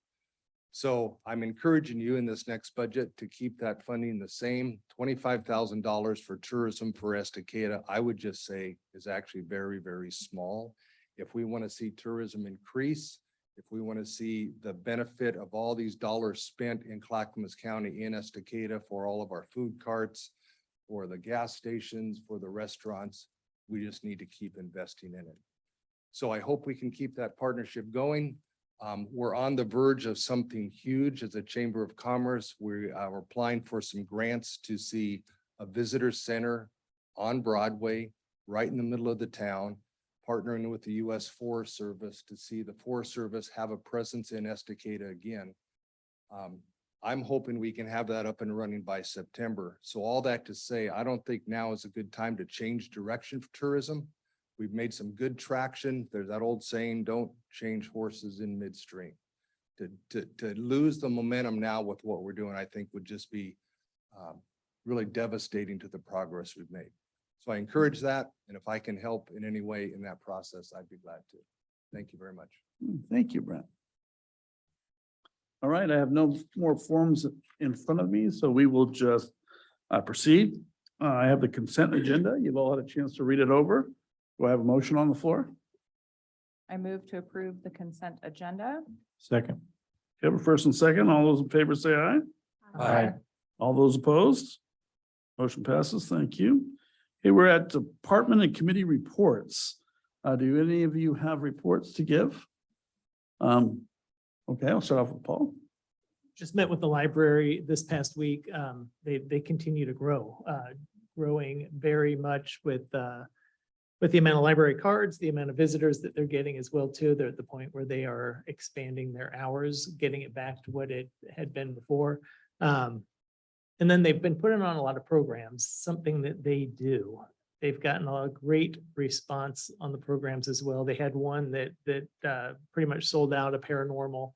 So I'm encouraging you in this next budget to keep that funding the same. $25,000 for tourism for Estacada, I would just say is actually very, very small. If we want to see tourism increase, if we want to see the benefit of all these dollars spent in Clackamas County in Estacada for all of our food carts, for the gas stations, for the restaurants, we just need to keep investing in it. So I hope we can keep that partnership going. We're on the verge of something huge as a Chamber of Commerce. We're applying for some grants to see a visitor center on Broadway, right in the middle of the town, partnering with the U.S. Forest Service to see the Forest Service have a presence in Estacada again. I'm hoping we can have that up and running by September. So all that to say, I don't think now is a good time to change direction for tourism. We've made some good traction. There's that old saying, don't change horses in midstream. To lose the momentum now with what we're doing, I think would just be really devastating to the progress we've made. So I encourage that. And if I can help in any way in that process, I'd be glad to. Thank you very much. Thank you, Brent. All right, I have no more forms in front of me, so we will just proceed. I have the consent agenda. You've all had a chance to read it over. Do I have a motion on the floor? I move to approve the consent agenda. Second. You have a first and second. All those in favor say aye. Aye. All those opposed? Motion passes. Thank you. Okay, we're at department and committee reports. Do any of you have reports to give? Okay, I'll start off with Paul. Just met with the library this past week. They continue to grow, growing very much with the amount of library cards, the amount of visitors that they're getting as well too. They're at the point where they are expanding their hours, getting it back to what it had been before. And then they've been putting on a lot of programs, something that they do. They've gotten a great response on the programs as well. They had one that pretty much sold out, a paranormal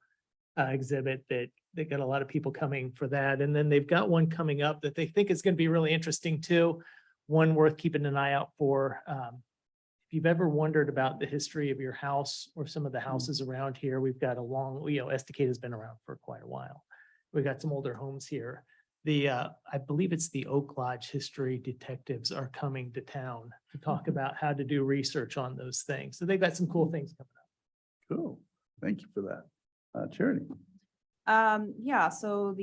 exhibit that they got a lot of people coming for that. And then they've got one coming up that they think is going to be really interesting too. One worth keeping an eye out for. If you've ever wondered about the history of your house or some of the houses around here, we've got a long, Estacada has been around for quite a while. We've got some older homes here. I believe it's the Oak Lodge history detectives are coming to town to talk about how to do research on those things. So they've got some cool things coming up. Cool. Thank you for that. Charity. Yeah, so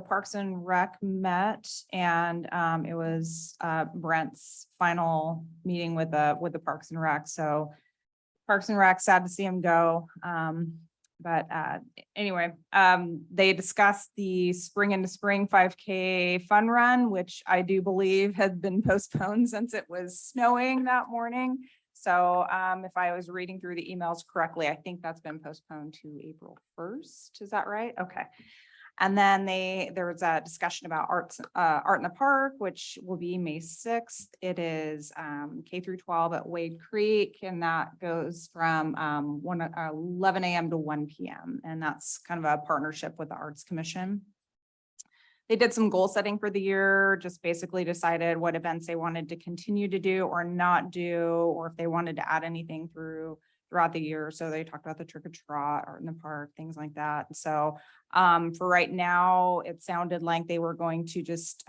Parks and Rec met and it was Brent's final meeting with the Parks and Rec. So Parks and Rec, sad to see him go. But anyway, they discussed the Spring into Spring 5K fun run, which I do believe had been postponed since it was snowing that morning. So if I was reading through the emails correctly, I think that's been postponed to April 1st. Is that right? Okay. And then there was a discussion about art in the park, which will be May 6th. It is K through 12 at Wade Creek, and that goes from 11 a.m. to 1 p.m. And that's kind of a partnership with the Arts Commission. They did some goal setting for the year, just basically decided what events they wanted to continue to do or not do, or if they wanted to add anything throughout the year. So they talked about the trick or trot, art in the park, things like that. So for right now, it sounded like they were going to just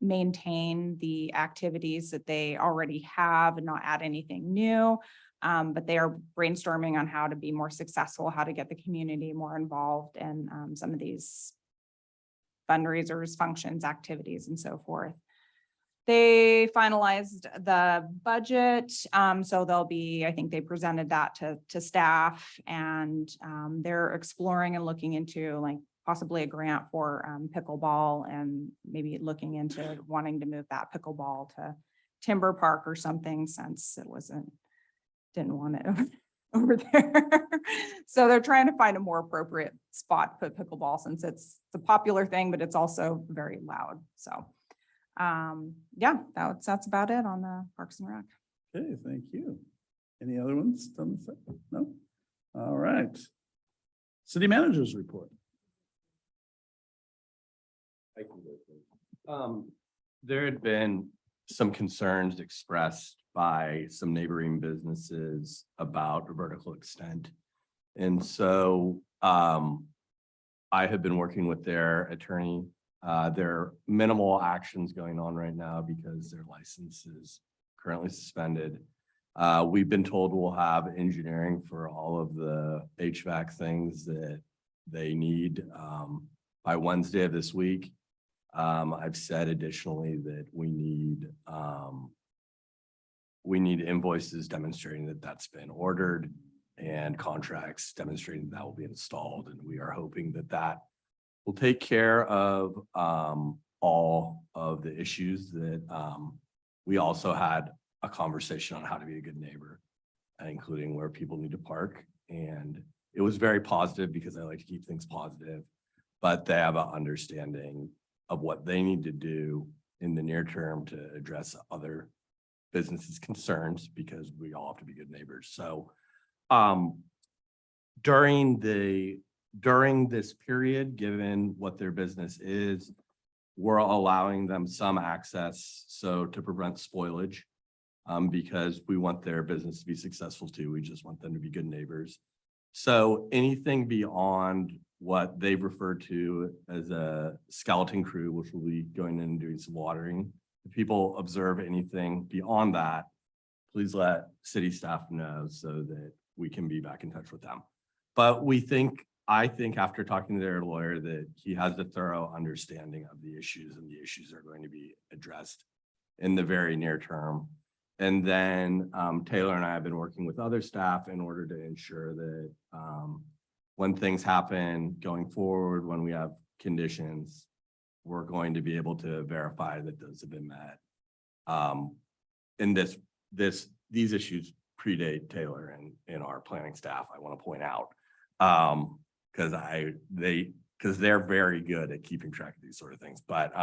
maintain the activities that they already have and not add anything new. But they are brainstorming on how to be more successful, how to get the community more involved in some of these fundraisers, functions, activities, and so forth. They finalized the budget. So they'll be, I think they presented that to staff, and they're exploring and looking into like possibly a grant for pickleball, and maybe looking into wanting to move that pickleball to Timber Park or something, since it didn't want it over there. So they're trying to find a more appropriate spot to put pickleball, since it's a popular thing, but it's also very loud. So yeah, that's about it on the Parks and Rec. Okay, thank you. Any other ones? No? All right. City managers report. There had been some concerns expressed by some neighboring businesses about a vertical extent. And so, I have been working with their attorney. There are minimal actions going on right now because their license is currently suspended. We've been told we'll have engineering for all of the HVAC things that they need, by Wednesday of this week. I've said additionally that we need invoices demonstrating that that's been ordered and contracts demonstrating that will be installed. And we are hoping that that will take care of all of the issues that we also had a conversation on how to be a good neighbor, including where people need to park. And it was very positive because I like to keep things positive, but they have an understanding of what they need to do in the near term to address other businesses' concerns, because we all have to be good neighbors. So during this period, given what their business is, we're allowing them some access, so to prevent spoilage, because we want their business to be successful too. We just want them to be good neighbors. So anything beyond what they've referred to as a skeleton crew, which will be going in and doing some watering. If people observe anything beyond that, please let city staff know so that we can be back in touch with them. But I think after talking to their lawyer that he has a thorough understanding of the issues, and the issues are going to be addressed in the very near term. And then Taylor and I have been working with other staff in order to ensure that when things happen going forward, when we have conditions, we're going to be able to verify that those have been met. And these issues predate Taylor and our planning staff, I want to point out. Because they're very good at keeping track of these sort of things. But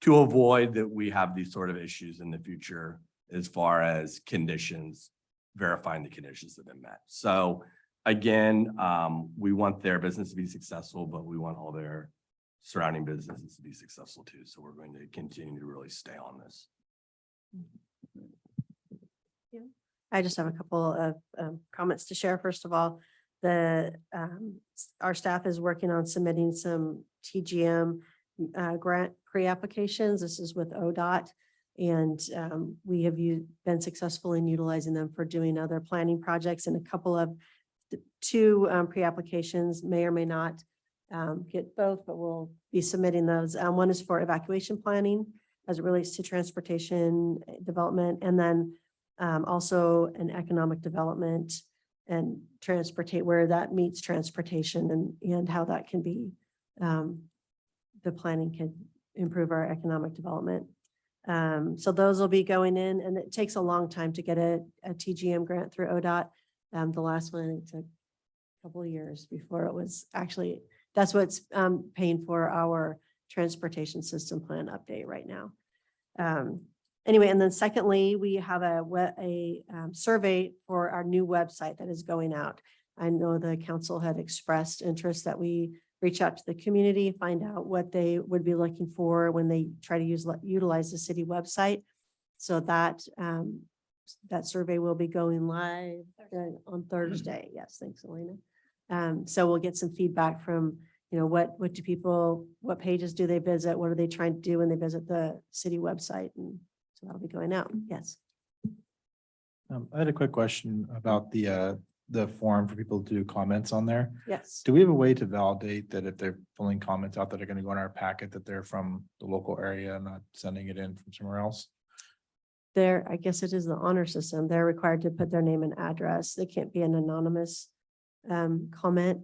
to avoid that we have these sort of issues in the future, as far as conditions, verifying the conditions that have been met. So again, we want their business to be successful, but we want all their surrounding businesses to be successful too. So we're going to continue to really stay on this. I just have a couple of comments to share. First of all, our staff is working on submitting some TGM grant pre-applications. This is with ODOT. And we have been successful in utilizing them for doing other planning projects, and a couple of two pre-applications may or may not get both, but we'll be submitting those. One is for evacuation planning as it relates to transportation development, and then also an economic development and where that meets transportation and how that can be, the planning can improve our economic development. So those will be going in, and it takes a long time to get a TGM grant through ODOT. The last one, it took a couple of years before it was actually, that's what's paying for our transportation system plan update right now. Anyway, and then secondly, we have a survey for our new website that is going out. I know the council had expressed interest that we reach out to the community, find out what they would be looking for when they try to utilize the city website. So that survey will be going live on Thursday. Yes, thanks, Elena. So we'll get some feedback from, what pages do they visit? What are they trying to do when they visit the city website? And so that'll be going out. Yes. I had a quick question about the form for people to do comments on there. Yes. Do we have a way to validate that if they're pulling comments out that are going to go in our packet, that they're from the local area and not sending it in from somewhere else? I guess it is the honor system. They're required to put their name and address. They can't be an anonymous comment.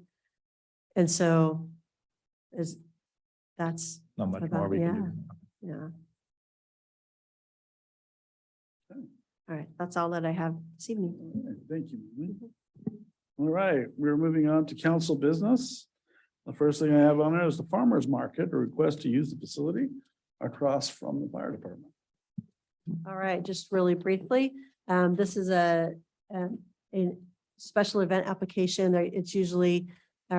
And so that's Not much about- more we can do. yeah. All right, that's all that I have this evening. All right, thank you. All right, we're moving on to council business. The first thing I have on there is the farmer's market, a request to use the facility across from the fire department. All right, just really briefly, this is a special event application. It's usually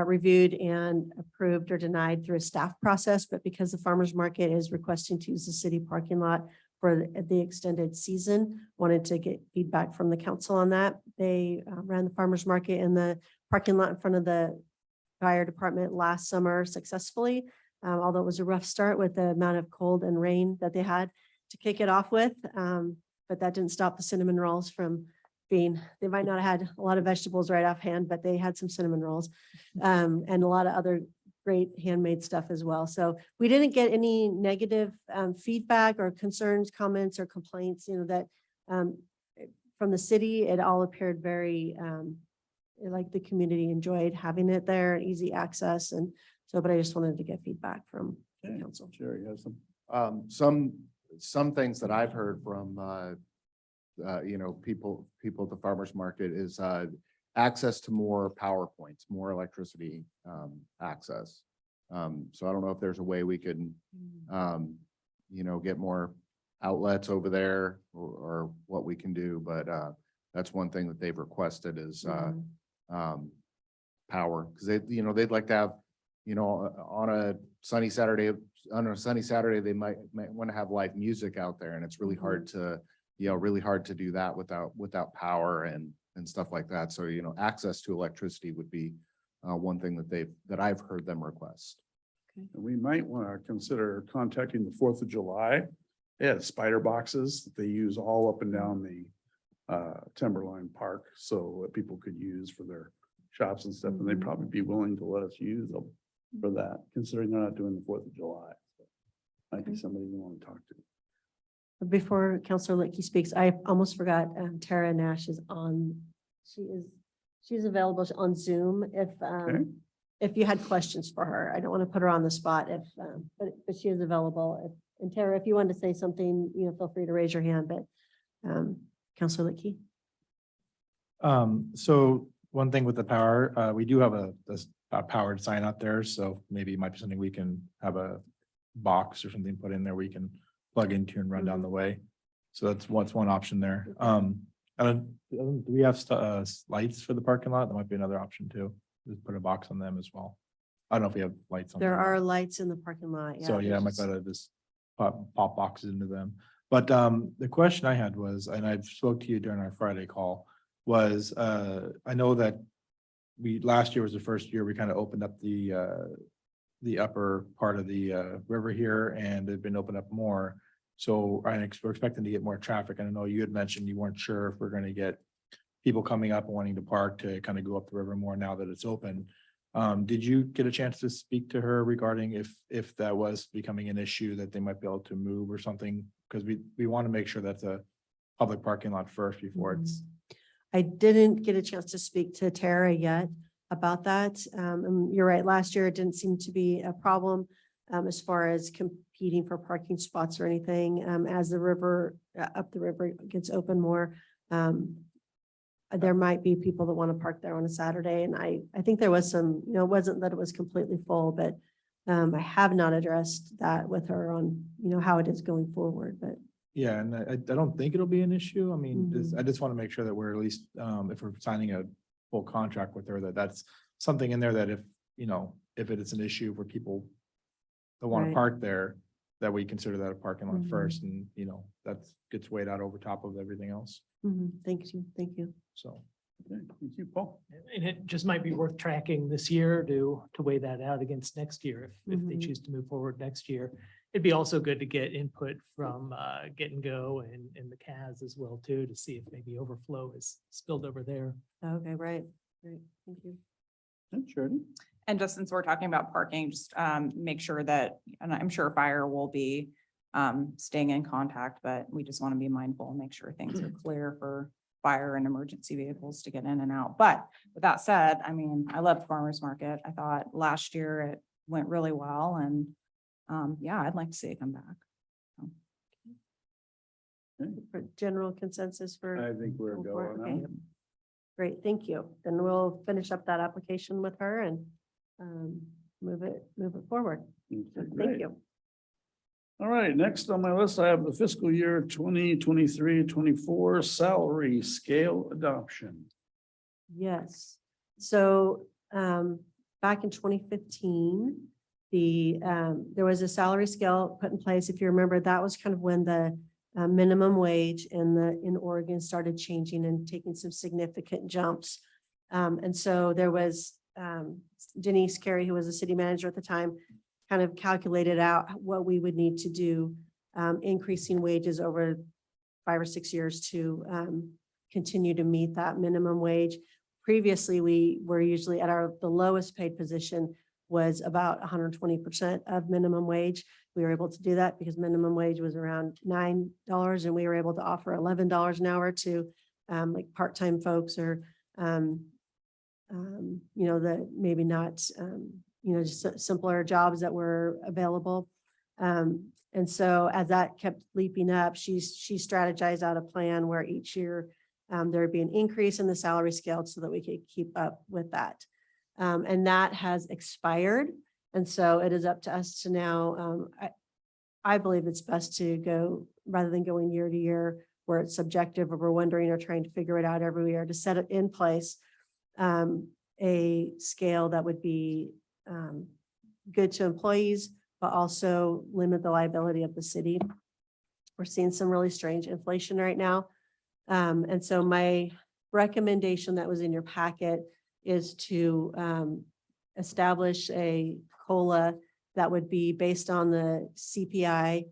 reviewed and approved or denied through a staff process, but because the farmer's market is requesting to use the city parking lot for the extended season, wanted to get feedback from the council on that. They ran the farmer's market in the parking lot in front of the fire department last summer successfully. Although it was a rough start with the amount of cold and rain that they had to kick it off with. But that didn't stop the cinnamon rolls from being, they might not have had a lot of vegetables right offhand, but they had some cinnamon rolls. And a lot of other great handmade stuff as well. So we didn't get any negative feedback or concerns, comments or complaints, that from the city. It all appeared very like the community enjoyed having it there, easy access. And so, but I just wanted to get feedback from the Okay, council. Jerry, you have some. Some things that I've heard from, people at the farmer's market is, access to more power points, more electricity, access. So I don't know if there's a way we could, get more outlets over there or what we can do, but, that's one thing that they've requested is, power, because they'd like to have, on a sunny Saturday, they might want to have live music out there, and it's really hard to, really hard to do that without power and stuff like that. So, access to electricity would be one thing that I've heard them request. And we might want to consider contacting the 4th of July. They had spider boxes that they use all up and down the Timberline Park, so that people could use for their shops and stuff, and they'd probably be willing to let us use them for that, considering they're not doing the 4th of July. So might be somebody we want to talk to. Before Councilor Lickey speaks, I almost forgot, Tara Nash is on. She's available on Zoom if you had questions for her. I don't want to put her on the spot but she is available. And Tara, if you wanted to say something, feel free to raise your hand, but Councilor Lickey. So one thing with the power, we do have a powered sign out there, so maybe it might be something we can have a box or something put in there we can plug into and run down the way. So that's one option there. Do we have lights for the parking lot? That might be another option too. Just put a box on them as well. I don't know if we have lights on. There are lights in the parking lot. So yeah, I might better just pop boxes into them. But the question I had was, and I spoke to you during our Friday call, was I know that last year was the first year we kind of opened up the upper part of the river here, and it's been opened up more. So we're expecting to get more traffic. And I know you had mentioned you weren't sure if we're going to get people coming up and wanting to park to kind of go up the river more now that it's open. Did you get a chance to speak to her regarding if that was becoming an issue that they might be able to move or something? Because we want to make sure that's a public parking lot first before it's. I didn't get a chance to speak to Tara yet about that. And you're right, last year it didn't seem to be a problem as far as competing for parking spots or anything. As the river, up the river gets open more, there might be people that want to park there on a Saturday. And I think there was some, it wasn't that it was completely full, but I have not addressed that with her on, how it is going forward, but. Yeah, and I don't think it'll be an issue. I mean, I just want to make sure that we're at least, if we're signing a full contract with her, that's something in there that if it is an issue for people that want to Right. park there, that we consider that a parking lot first, and that gets weighed out over top of everything else. Thank you. So. Okay, thank you, Paul. And it just might be worth tracking this year to weigh that out against next year if they choose to move forward next year. It'd be also good to get input from Get and Go and the CAS as well too, to see if maybe overflow is spilled over there. Okay, right. Thank you. Charity. And just since we're talking about parking, just make sure that, and I'm sure fire will be staying in contact, but we just want to be mindful and make sure things are clear for fire and emergency vehicles to get in and out. But with that said, I mean, I love farmers market. I thought last year it went really well, and yeah, I'd like to see it come back. For general consensus for. I think we're go for it? going Okay. on. Great, thank you. Then we'll finish up that application with her and move it forward. Okay, Thank great. you. All right, next on my list, I have the fiscal year 2023-24 salary scale adoption. Yes, so back in 2015, there was a salary scale put in place. If you remember, that was kind of when the minimum wage in Oregon started changing and taking some significant jumps. And so there was Denise Carey, who was the city manager at the time, kind of calculated out what we would need to do, increasing wages over 5 or 6 years to continue to meet that minimum wage. Previously, we were usually at the lowest paid position was about 120% of minimum wage. We were able to do that because minimum wage was around $9 and we were able to offer $11 an hour to like part-time folks or the maybe not just simpler jobs that were available. And so as that kept leaping up, she strategized out a plan where each year there would be an increase in the salary scale so that we could keep up with that. And that has expired. And so it is up to us to now, I believe it's best to go, rather than going year to year where it's subjective or we're wondering or trying to figure it out every year, to set it in place a scale that would be good to employees, but also limit the liability of the city. We're seeing some really strange inflation right now. And so my recommendation that was in your packet is to establish a COLA that would be based on the CPI.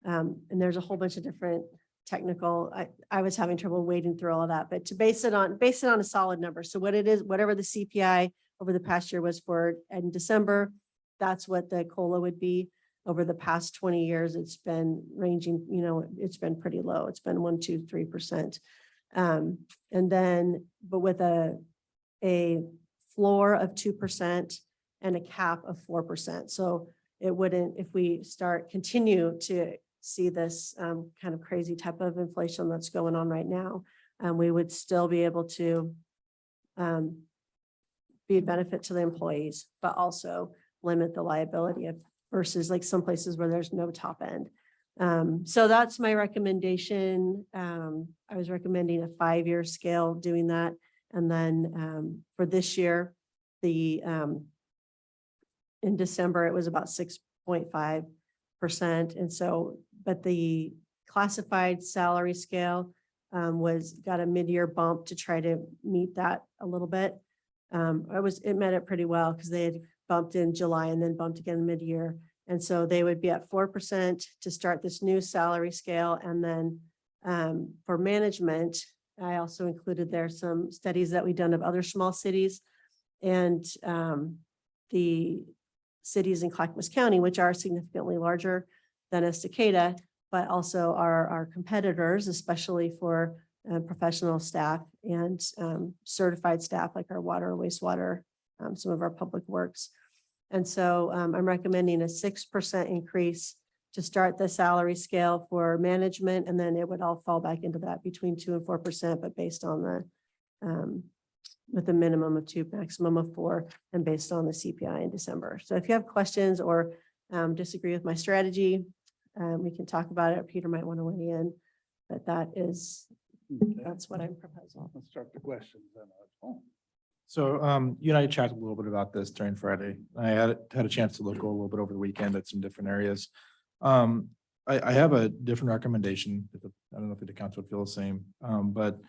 And there's a whole bunch of different technical, I was having trouble wading through all of that, but to base it on a solid number. So what it is, whatever the CPI over the past year was for in December, that's what the COLA would be. Over the past 20 years, it's been ranging, it's been pretty low. It's been 1%, 2%, 3%. And then, but with a floor of 2% and a cap of 4%. So it wouldn't, if we continue to see this kind of crazy type of inflation that's going on right now, we would still be able to be a benefit to the employees, but also limit the liability of versus like some places where there's no top end. So that's my recommendation. I was recommending a 5-year scale doing that. And then for this year, in December, it was about 6.5%. And so, but the classified salary scale got a mid-year bump to try to meet that a little bit. It met it pretty well because they had bumped in July and then bumped again mid-year. And so they would be at 4% to start this new salary scale. And then for management, I also included there some studies that we've done of other small cities and the cities in Clackamas County, which are significantly larger than Estacada, but also our competitors, especially for professional staff and certified staff like our water, wastewater, some of our public works. And so I'm recommending a 6% increase to start the salary scale for management, and then it would all fall back into that between 2% and 4%, but based on with a minimum of 2, maximum of 4, and based on the CPI in December. So if you have questions or disagree with my strategy, we can talk about it. Peter might want to weigh in, but that's what I'm proposing. Let's start the questions then. Oh. So you and I chatted a little bit about this during Friday. I had a chance to look a little bit over the weekend at some different areas. I have a different recommendation. I don't know if the council would feel the same, but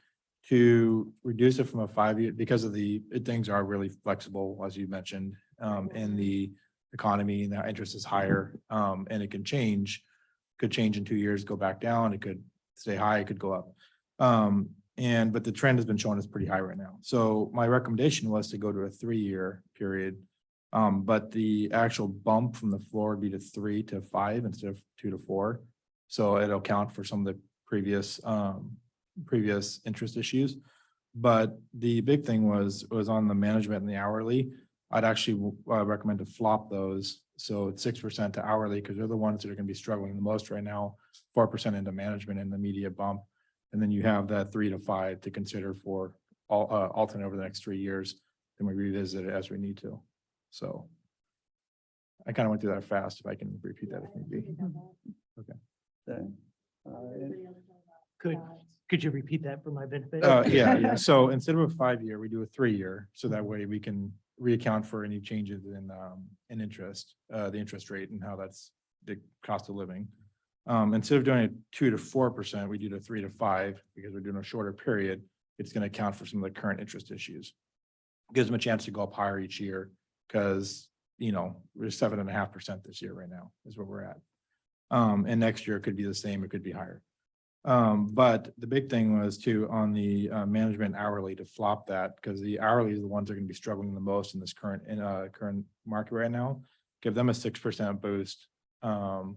to reduce it from a 5-year, because of things are really flexible, as you mentioned, in the economy, and the interest is higher, and it could change in 2 years, go back down, it could stay high, it could go up. But the trend has been showing is pretty high right now. So my recommendation was to go to a 3-year period. But the actual bump from the floor would be to 3 to 5 instead of 2 to 4. So it'll account for some of the previous interest issues. But the big thing was on the management and the hourly. I'd actually recommend to flop those. So it's 6% to hourly because they're the ones that are going to be struggling the most right now, 4% into management and the media bump. And then you have that 3 to 5 to consider for alternate over the next 3 years. Then we revisit it as we need to. So I kind of went through that fast. If I can repeat that if need be. Okay. Could you repeat that for my benefit? Yeah. So instead of a 5-year, we do a 3-year. So that way we can reaccount for any changes in interest, the interest rate and how that's the cost of living. Instead of doing a 2 to 4%, we do the 3 to 5 because we're doing a shorter period. It's going to account for some of the current interest issues. Gives them a chance to go up higher each year because, you know, we're 7.5% this year right now is where we're at. And next year it could be the same, it could be higher. But the big thing was too on the management hourly to flop that because the hourly is the ones that are going to be struggling the most in this current market right now. Give them a 6% boost. And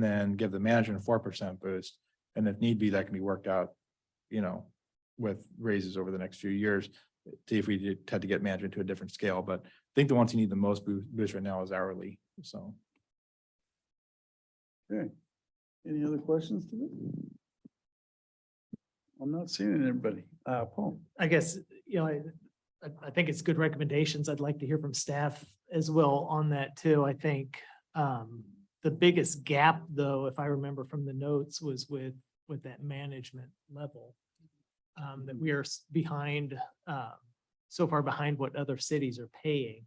then give the management a 4% boost. And if need be, that can be worked out, you know, with raises over the next few years. See if we had to get management to a different scale, but I think the ones who need the most boost right now is hourly, so. Okay. Any other questions to this? I'm not seeing anybody. Paul. I guess, you know, I think it's good recommendations. I'd like to hear from staff as well on that too. I think the biggest gap, though, if I remember from the notes, was with that management level. That we are behind, so far behind what other cities are paying.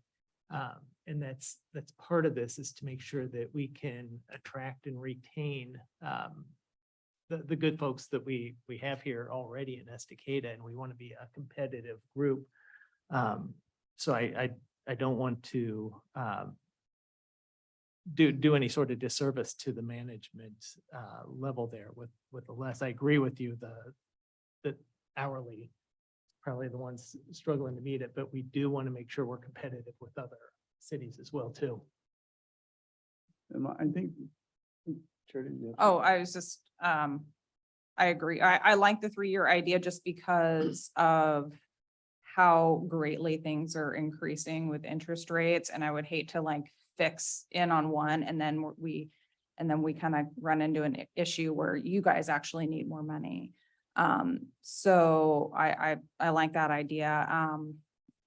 And that's part of this is to make sure that we can attract and retain the good folks that we have here already in Estacada, and we want to be a competitive group. So I don't want to do any sort of disservice to the management level there with the less. I agree with you, the hourly probably the ones struggling to meet it, but we do want to make sure we're competitive with other cities as well too. And I think. Charity, you have- Oh, I was just, I agree. I like the 3-year idea just because of how greatly things are increasing with interest rates. And I would hate to like fix in on one and then we kind of run into an issue where you guys actually need more money. So I like that idea.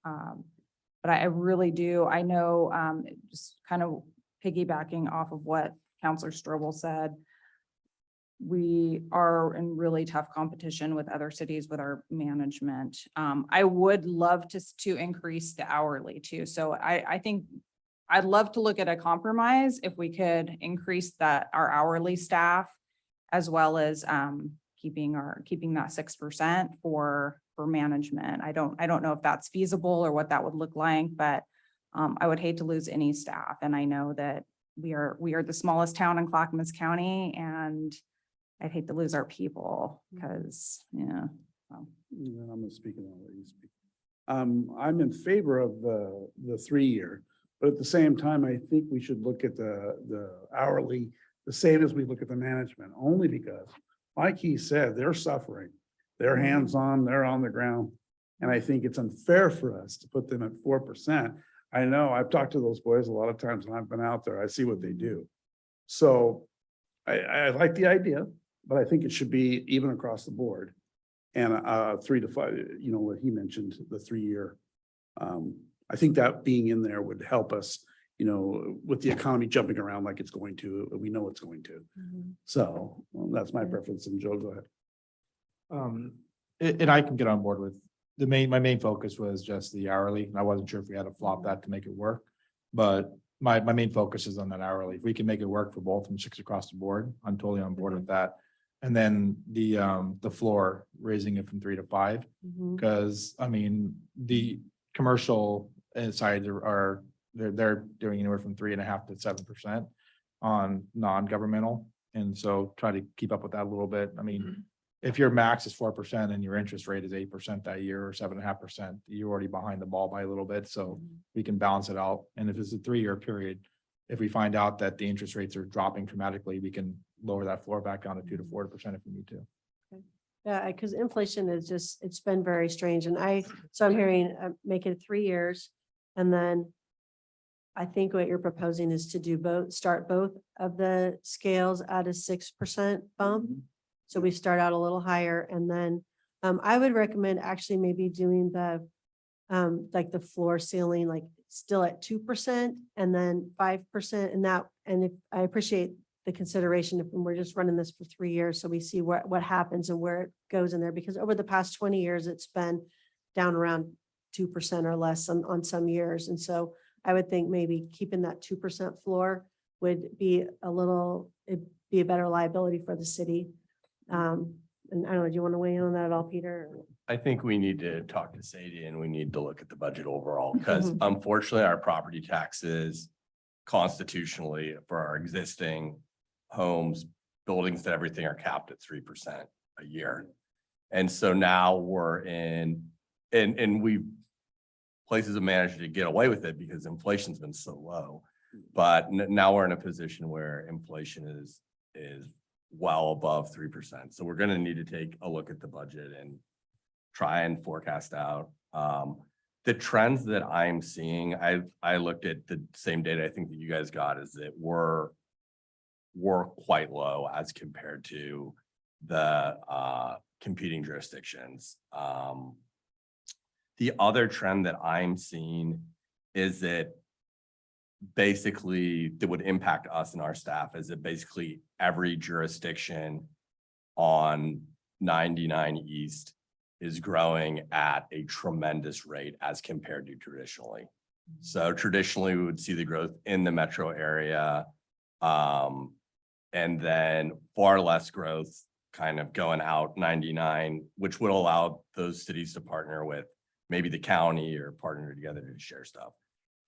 But I really do. I know, just kind of piggybacking off of what Counselor Strobel said, we are in really tough competition with other cities with our management. I would love to increase the hourly too. So I think I'd love to look at a compromise if we could increase our hourly staff as well as keeping that 6% for management. I don't know if that's feasible or what that would look like, but I would hate to lose any staff. And I know that we are the smallest town in Clackamas County, and I'd hate to lose our people because, yeah. I'm gonna speak on what you speak. I'm in favor of the 3-year, but at the same time, I think we should look at the hourly the same as we look at the management, only because, like he said, they're suffering. They're hands-on, they're on the ground. And I think it's unfair for us to put them at 4%. I know I've talked to those boys a lot of times when I've been out there. I see what they do. So I like the idea, but I think it should be even across the board. And 3 to 5, you know, what he mentioned, the 3-year. I think that being in there would help us, you know, with the economy jumping around like it's going to, we know it's going to. So that's my preference. And Joe, go ahead. And I can get on board with my main focus was just the hourly. And I wasn't sure if we had to flop that to make it work, but my main focus is on that hourly. If we can make it work for both from 6 across the board, I'm totally on board with that. And then the floor, raising it from 3 to 5, because I mean, the commercial sides they're doing anywhere from 3.5% to 7% on non-governmental. And so try to keep up with that a little bit. I mean, if your max is 4% and your interest rate is 8% that year or 7.5%, you're already behind the ball by a little bit. So we can balance it out. And if it's a 3-year period, if we find out that the interest rates are dropping dramatically, we can lower that floor back down to 2 to 4% if we need to. Yeah, because inflation is just, it's been very strange. And so I'm hearing make it 3 years. And then I think what you're proposing is to start both of the scales at a 6% bump. So we start out a little higher, and then I would recommend actually maybe doing the like the floor ceiling, like still at 2% and then 5% and that. And if I appreciate the consideration if we're just running this for 3 years, so we see what happens and where it goes in there, because over the past 20 years, it's been down around 2% or less on some years. And so I would think maybe keeping that 2% floor would be it'd be a better liability for the city. And I don't know, do you want to weigh in on that at all, Peter? I think we need to talk to Sadie and we need to look at the budget overall, because Mhm. unfortunately, our property taxes constitutionally for our existing homes, buildings, and everything are capped at 3% a year. And so now we're in, and we places have managed to get away with it because inflation's been so low. But now we're in a position where inflation is well above 3%. So we're gonna need to take a look at the budget and try and forecast out. The trends that I'm seeing, I looked at the same data I think that you guys got, is that we're quite low as compared to the competing jurisdictions. The other trend that I'm seeing is that basically that would impact us and our staff is that basically every jurisdiction on 99 East is growing at a tremendous rate as compared to traditionally. So traditionally, we would see the growth in the metro area. And then far less growth kind of going out 99, which would allow those cities to partner with maybe the county or partner together to share stuff.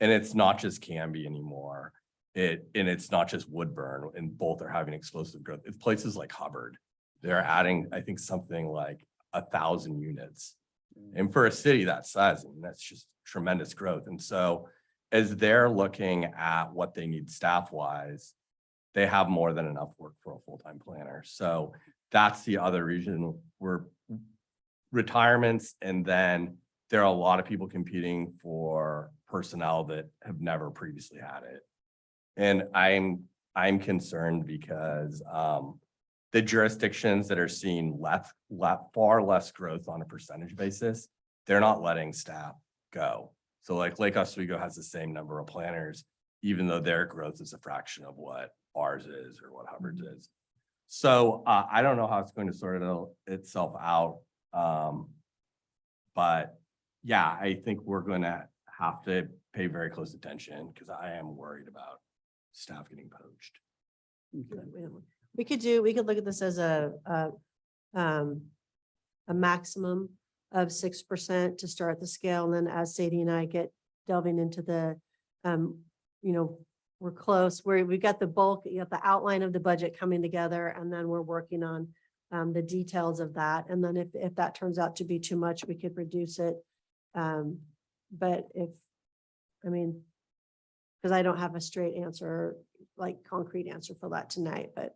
And it's not just Canby anymore. And it's not just Woodburn, and both are having explosive growth. It's places like Hubbard. They're adding, I think, something like 1,000 units. And for a city that size, I mean, that's just tremendous growth. And so as they're looking at what they need staff wise, they have more than enough work for a full-time planner. So that's the other reason we're retirements. And then there are a lot of people competing for personnel that have never previously had it. And I'm concerned because the jurisdictions that are seeing far less growth on a percentage basis, they're not letting staff go. So like Lake Oswego has the same number of planners, even though their growth is a fraction of what ours is or what Hubbard's is. So I don't know how it's going to sort itself out. But yeah, I think we're going to have to pay very close attention because I am worried about staff getting poached. We could look at this as a maximum of 6% to start the scale. And then as Sadie and I get delving into the, we're close, we've got the bulk, you got the outline of the budget coming together, and then we're working on the details of that. And then if that turns out to be too much, we could reduce it. But because I don't have a straight answer, like concrete answer for that tonight, but.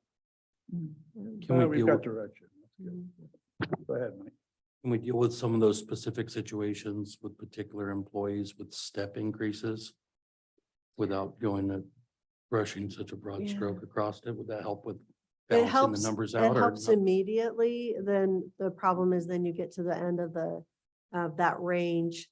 We've got direction. That's good. Go ahead, Mike. Can we deal with some of those specific situations with particular employees with step increases? Without going to brushing such a broad stroke across it, would that help with It balancing the helps, numbers it out? Or helps not? immediately. Then the problem is then you get to the end of that range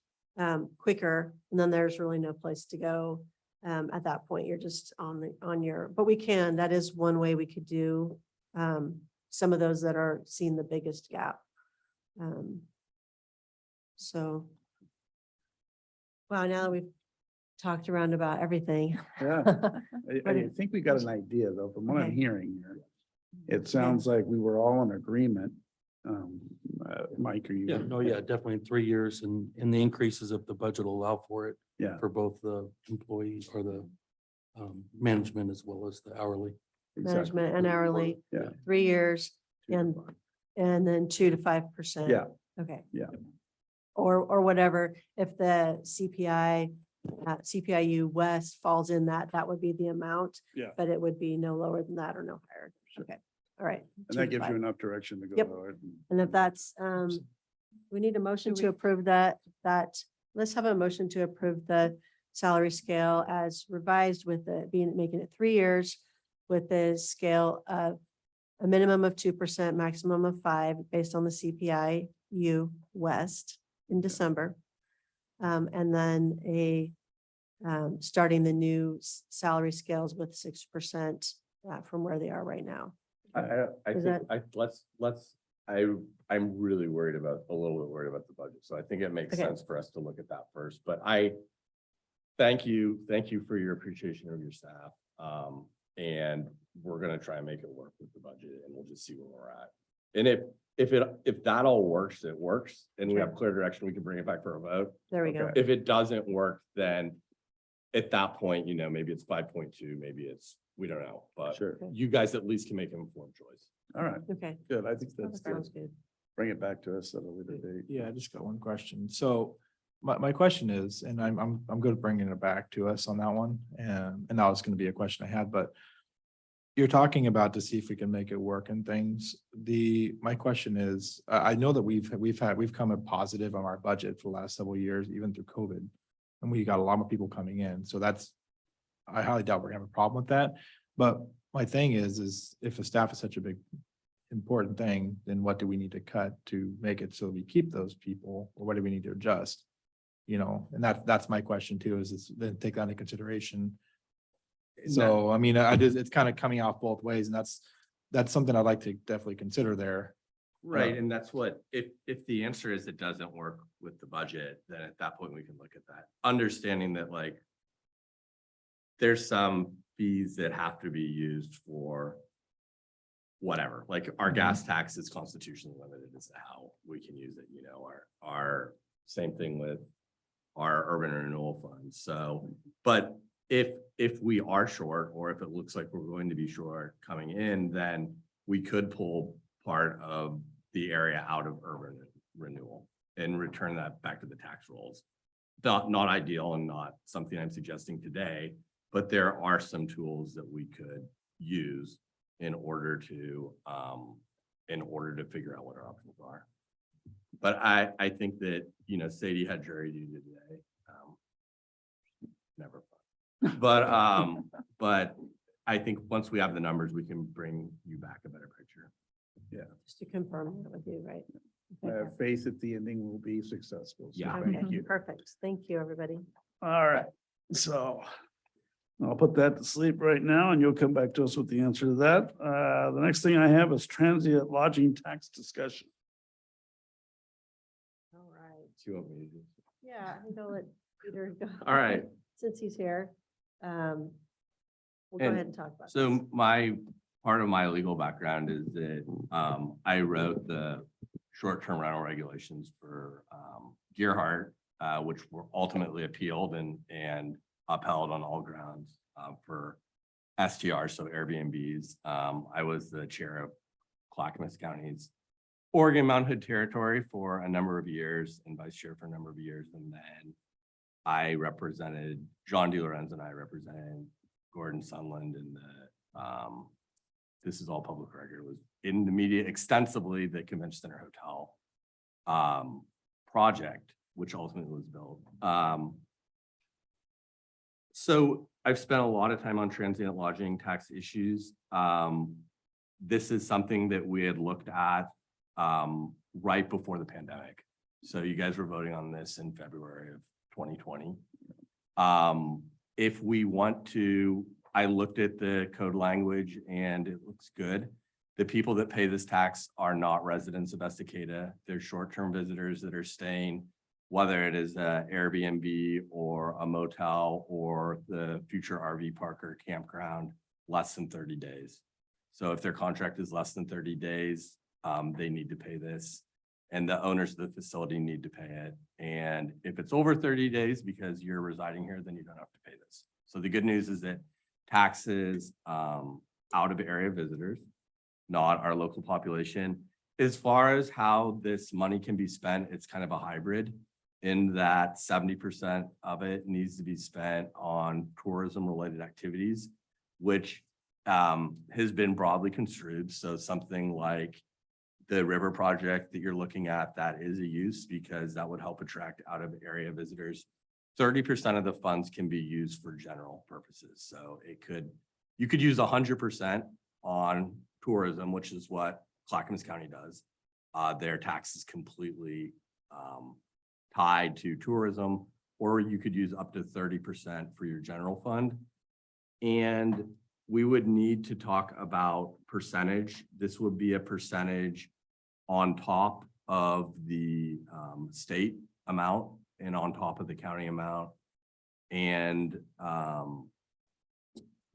quicker, and then there's really no place to go. At that point, you're just but that is one way we could do some of those that are seeing the biggest gap. So. Wow, now that we've talked around about everything. Yeah, I think we got an idea though, from what I'm Okay. hearing here. It sounds like we were all in agreement. Mike, are you? Yeah, no, yeah, definitely 3 years and the increases if the budget will allow for it. Yeah. For both the employees or the management as well as the hourly. Exactly. Management and hourly, Yeah. 3 years, and then 2 to 5%. Yeah. Okay. Yeah. Or whatever, if the CPIU West falls in that would be the amount. Yeah. But it would be no lower than that or no higher. Okay, all right. And 2 that to gives 5. you enough direction to go. Yep. forward. And if that's, we need a motion to approve that, let's have a motion to approve the salary scale as revised with making it 3 years with the scale of a minimum of 2%, maximum of 5%, based on the CPIU West in December. And then starting the new salary scales with 6% from where they are right now. I Is think let's I'm really worried about, a little bit worried about the budget. So I think it makes Okay. sense for us to look at that first, but I thank you for your appreciation of your staff. And we're gonna try and make it work with the budget and we'll just see where we're at. And if that all works, it works and we have clear direction, we can bring it back for a vote. There we go. If it doesn't work, then at that point, maybe it's 5.2, maybe it's, we don't know, but Sure. you guys at least can make an informed choice. All right, Okay. good. I think that's good. Sounds good. Bring it back to us at a later date. Yeah, I just got one question. So my question is, and I'm good at bringing it back to us on that one. And that was gonna be a question I had, but you're talking about to see if we can make it work and things. My question is, I know that we've come a positive on our budget for the last several years, even through COVID. And we got a lot more people coming in. So I highly doubt we're gonna have a problem with that. But my thing is if the staff is such a big important thing, then what do we need to cut to make it so we keep those people, or what do we need to adjust? And that's my question too, is then take that into consideration. So, I mean, it's kind of coming off both ways, and that's something I'd like to definitely consider there. Right, and that's what, if the answer is it doesn't work with the budget, then at that point we can look at that. Understanding that like there's some fees that have to be used for whatever, like our gas tax is constitutionally limited as to how we can use it, our same thing with our urban renewal funds. So, but if we are short, or if it looks like we're going to be short coming in, then we could pull part of the area out of urban renewal and return that back to the tax rolls. Not ideal and not something I'm suggesting today, but there are some tools that we could use in order to figure out what our options are. But I think that, Sadie had jury duty today. Never fun. But I think once we have the numbers, we can bring you back a better picture. Just to confirm that with you, right? I Okay. have faith that the ending will be successful. So Yeah. Thank Okay, you. perfect. Thank you, everybody. All right, so I'll put that to sleep right now and you'll come back to us with the answer to that. The next thing I have is transient lodging tax discussion. All right. Do you want me to do? Yeah, I think I'll let Peter go. All right. Since he's here. We'll go And ahead and talk about. So part of my legal background is that I wrote the short-term rental regulations for Gearhart, which were ultimately appealed and upheld on all grounds for STR, so Airbnbs. I was the chair of Clackamas County's Oregon Mount Hood territory for a number of years and vice chair for a number of years. And then I represented John DeLorenzo and I represented Gordon Sunland in the this is all public record, it was in the media extensively, the Convention Center Hotel project, which ultimately was built. So I've spent a lot of time on transient lodging tax issues. This is something that we had looked at right before the pandemic. So you guys were voting on this in February of 2020. If we want to, I looked at the code language and it looks good. The people that pay this tax are not residents of Estacada. They're short-term visitors that are staying, whether it is a Airbnb or a motel or the future RV park or campground, less than 30 days. So if their contract is less than 30 days, they need to pay this. And the owners of the facility need to pay it. And if it's over 30 days because you're residing here, then you don't have to pay this. So the good news is that taxes out of area visitors, not our local population. As far as how this money can be spent, it's kind of a hybrid in that 70% of it needs to be spent on tourism related activities, which has been broadly construed. So something like the river project that you're looking at, that is a use because that would help attract out of area visitors. 30% of the funds can be used for general purposes. So you could use 100% on tourism, which is what Clackamas County does. Their tax is completely tied to tourism, or you could use up to 30% for your general fund. And we would need to talk about percentage. This would be a percentage on top of the state amount and on top of the county amount. And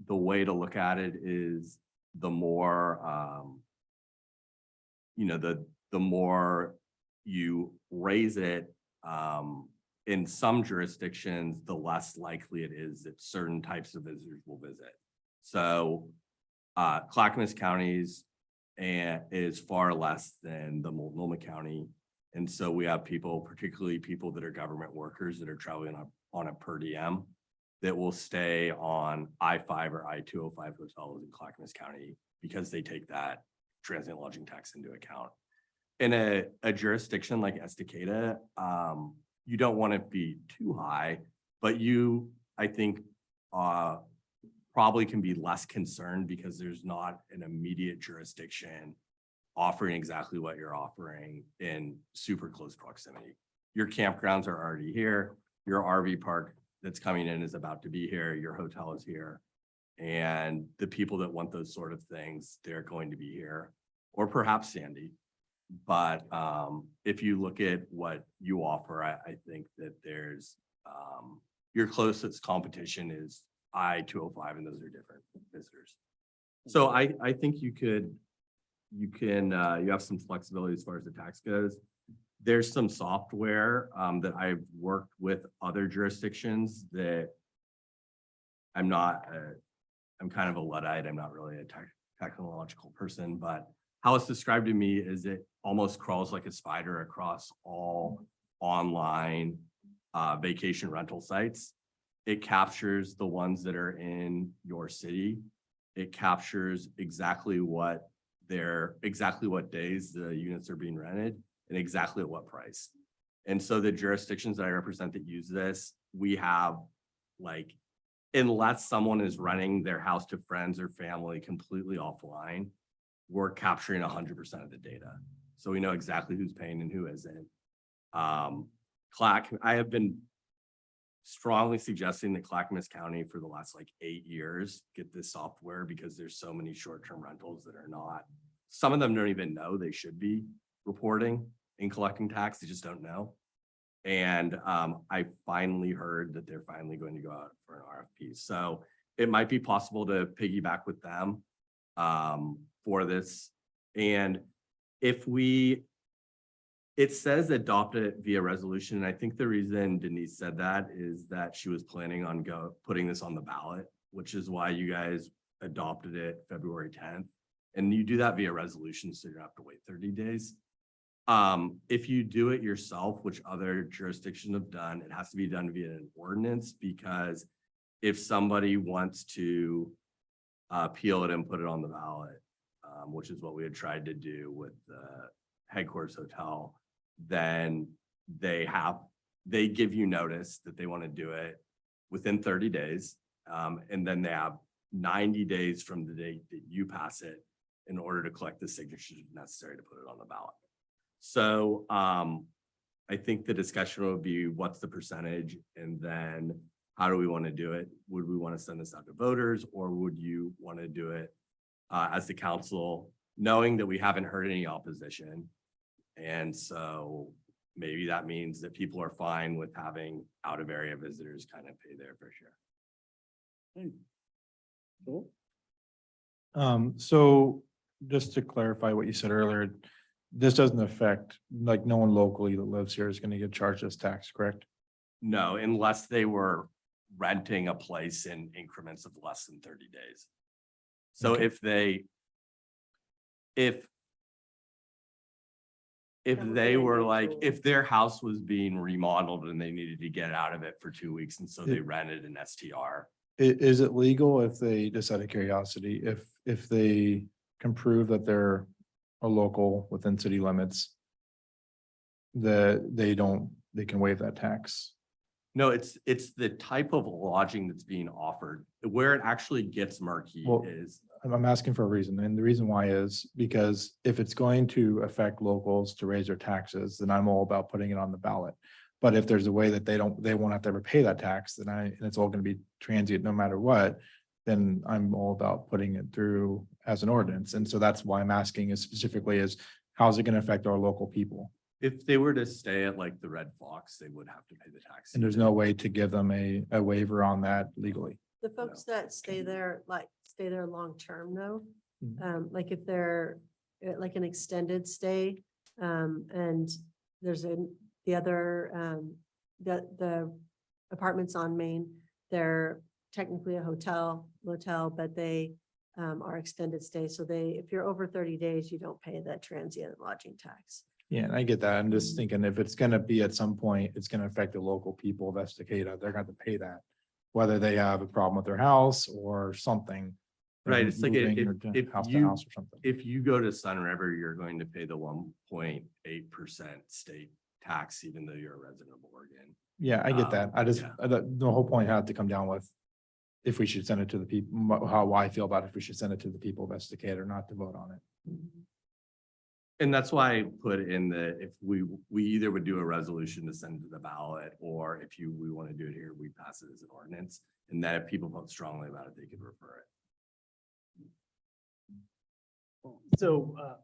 the way to look at it is the more, the more you raise it, in some jurisdictions, the less likely it is that certain types of visitors will visit. So Clackamas County's is far less than the Multnomah County. And so we have people, particularly people that are government workers that are traveling on a per diem that will stay on I-5 or I-205 hotels in Clackamas County because they take that transient lodging tax into account. In a jurisdiction like Estacada, you don't want to be too high, but you, I think, probably can be less concerned because there's not an immediate jurisdiction offering exactly what you're offering in super close proximity. Your campgrounds are already here. Your RV park that's coming in is about to be here. Your hotel is here. And the people that want those sort of things, they're going to be here, or perhaps Sandy. But if you look at what you offer, I think that there's your closest competition is I-205, and those are different visitors. So I think you have some flexibility as far as the tax goes. There's some software that I've worked with other jurisdictions that I'm kind of a Luddite. I'm not really a technological person, but how it's described to me is it almost crawls like a spider across all online vacation rental sites. It captures the ones that are in your city. It captures exactly what days the units are being rented and exactly at what price. And so the jurisdictions that I represent that use this, we have like, unless someone is renting their house to friends or family completely offline, we're capturing 100% of the data. So we know exactly who's paying and who isn't. I have been strongly suggesting that Clackamas County for the last like 8 years get this software because there's so many short-term rentals that are not, some of them don't even know they should be reporting and collecting tax. They just don't know. And I finally heard that they're finally going to go out for an RFP. So it might be possible to piggyback with them for this. And it says adopt it via resolution. And I think the reason Denise said that is that she was planning on putting this on the ballot, which is why you guys adopted it February 10th. And you do that via resolution, so you don't have to wait 30 days. If you do it yourself, which other jurisdictions have done, it has to be done via an ordinance, because if somebody wants to appeal it and put it on the ballot, which is what we had tried to do with the headquarters hotel, then they give you notice that they want to do it within 30 days. And then they have 90 days from the date that you pass it in order to collect the signatures necessary to put it on the ballot. So I think the discussion would be what's the percentage, and then how do we want to do it? Would we want to send this out to voters, or would you want to do it as the council, knowing that we haven't heard any opposition? And so maybe that means that people are fine with having out of area visitors kind of pay their fair share. Cool. So just to clarify what you said earlier, this doesn't affect, like, no one locally that lives here is going to get charged this tax, correct? No, unless they were renting a place in increments of less than 30 days. So Okay. if they were like, if their house was being remodeled and they needed to get out of it for 2 weeks, and so they rented an STR. Is it legal if they, just out of curiosity, if they can prove that they're a local within city limits, that they can waive that tax? No, it's the type of lodging that's being offered. Where it actually gets murky Well, is, I'm asking for a reason, and the reason why is because if it's going to affect locals to raise their taxes, then I'm all about putting it on the ballot. But if there's a way that they won't have to ever pay that tax, and it's all going to be transient no matter what, then I'm all about putting it through as an ordinance. And so that's why I'm asking is specifically is how's it gonna affect our local people? If they were to stay at like the Red Fox, they would have to pay the tax. And there's no way to give them a waiver on that legally. The folks that stay there, stay there long-term though, Mhm. like if they're like an extended stay, and there's the other, the apartments on Main, they're technically a motel, but they are extended stay. So if you're over 30 days, you don't pay that transient lodging tax. Yeah, and I get that. I'm just thinking if it's gonna be at some point, it's gonna affect the local people of Estacada. They're gonna have to pay that. Whether they have a problem with their house or something. Right, it's like moving or if house to you, house or something. if you go to Sun River, you're going to pay the 1.8% state tax, even though you're a resident of Oregon. Yeah, I get that. I just, yeah. the whole point had to come down with. If we should send it to the people, how I feel about if we should send it to the people of Estacada or not to vote on it. And that's why I put in if we either would do a resolution to send to the ballot, or if we want to do it here, we pass it as an ordinance. And that if people felt strongly about it, they could refer it. So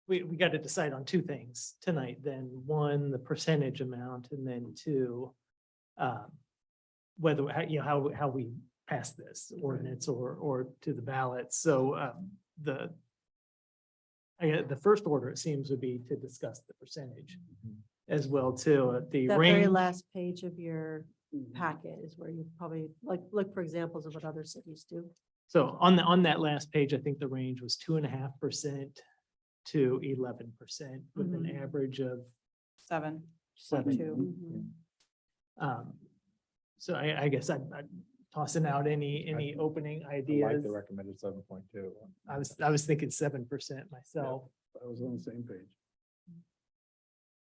we got to decide on two things tonight, then one, the percentage amount, and then two, whether, how we pass this ordinance or to the ballot. So the first order, it seems, would be to discuss the percentage as well too. The That very range. last page of your packet is where you probably look for examples of what other cities do. So on that last page, I think the range was 2.5% to 11% with an Mhm. average of 7. 7. Mhm. So I guess I'm tossing out any opening I like ideas. the recommended 7.2. I was thinking 7% myself. I was on the same page.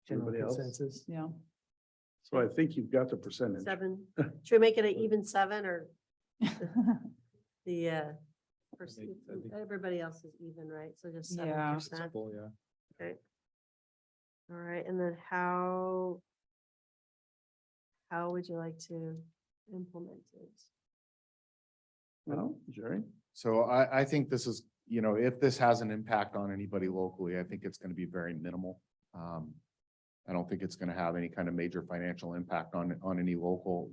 General Everybody else? consensus. Yeah. So I think you've got the percentage. 7, should we make it an even 7 or the, everybody else is even, right? So just Yeah. 7%. Simple, yeah. Okay. All right, and then how would you like to implement it? Well, Jerry? So I think this is, if this has an impact on anybody locally, I think it's going to be very minimal. I don't think it's going to have any kind of major financial impact on any local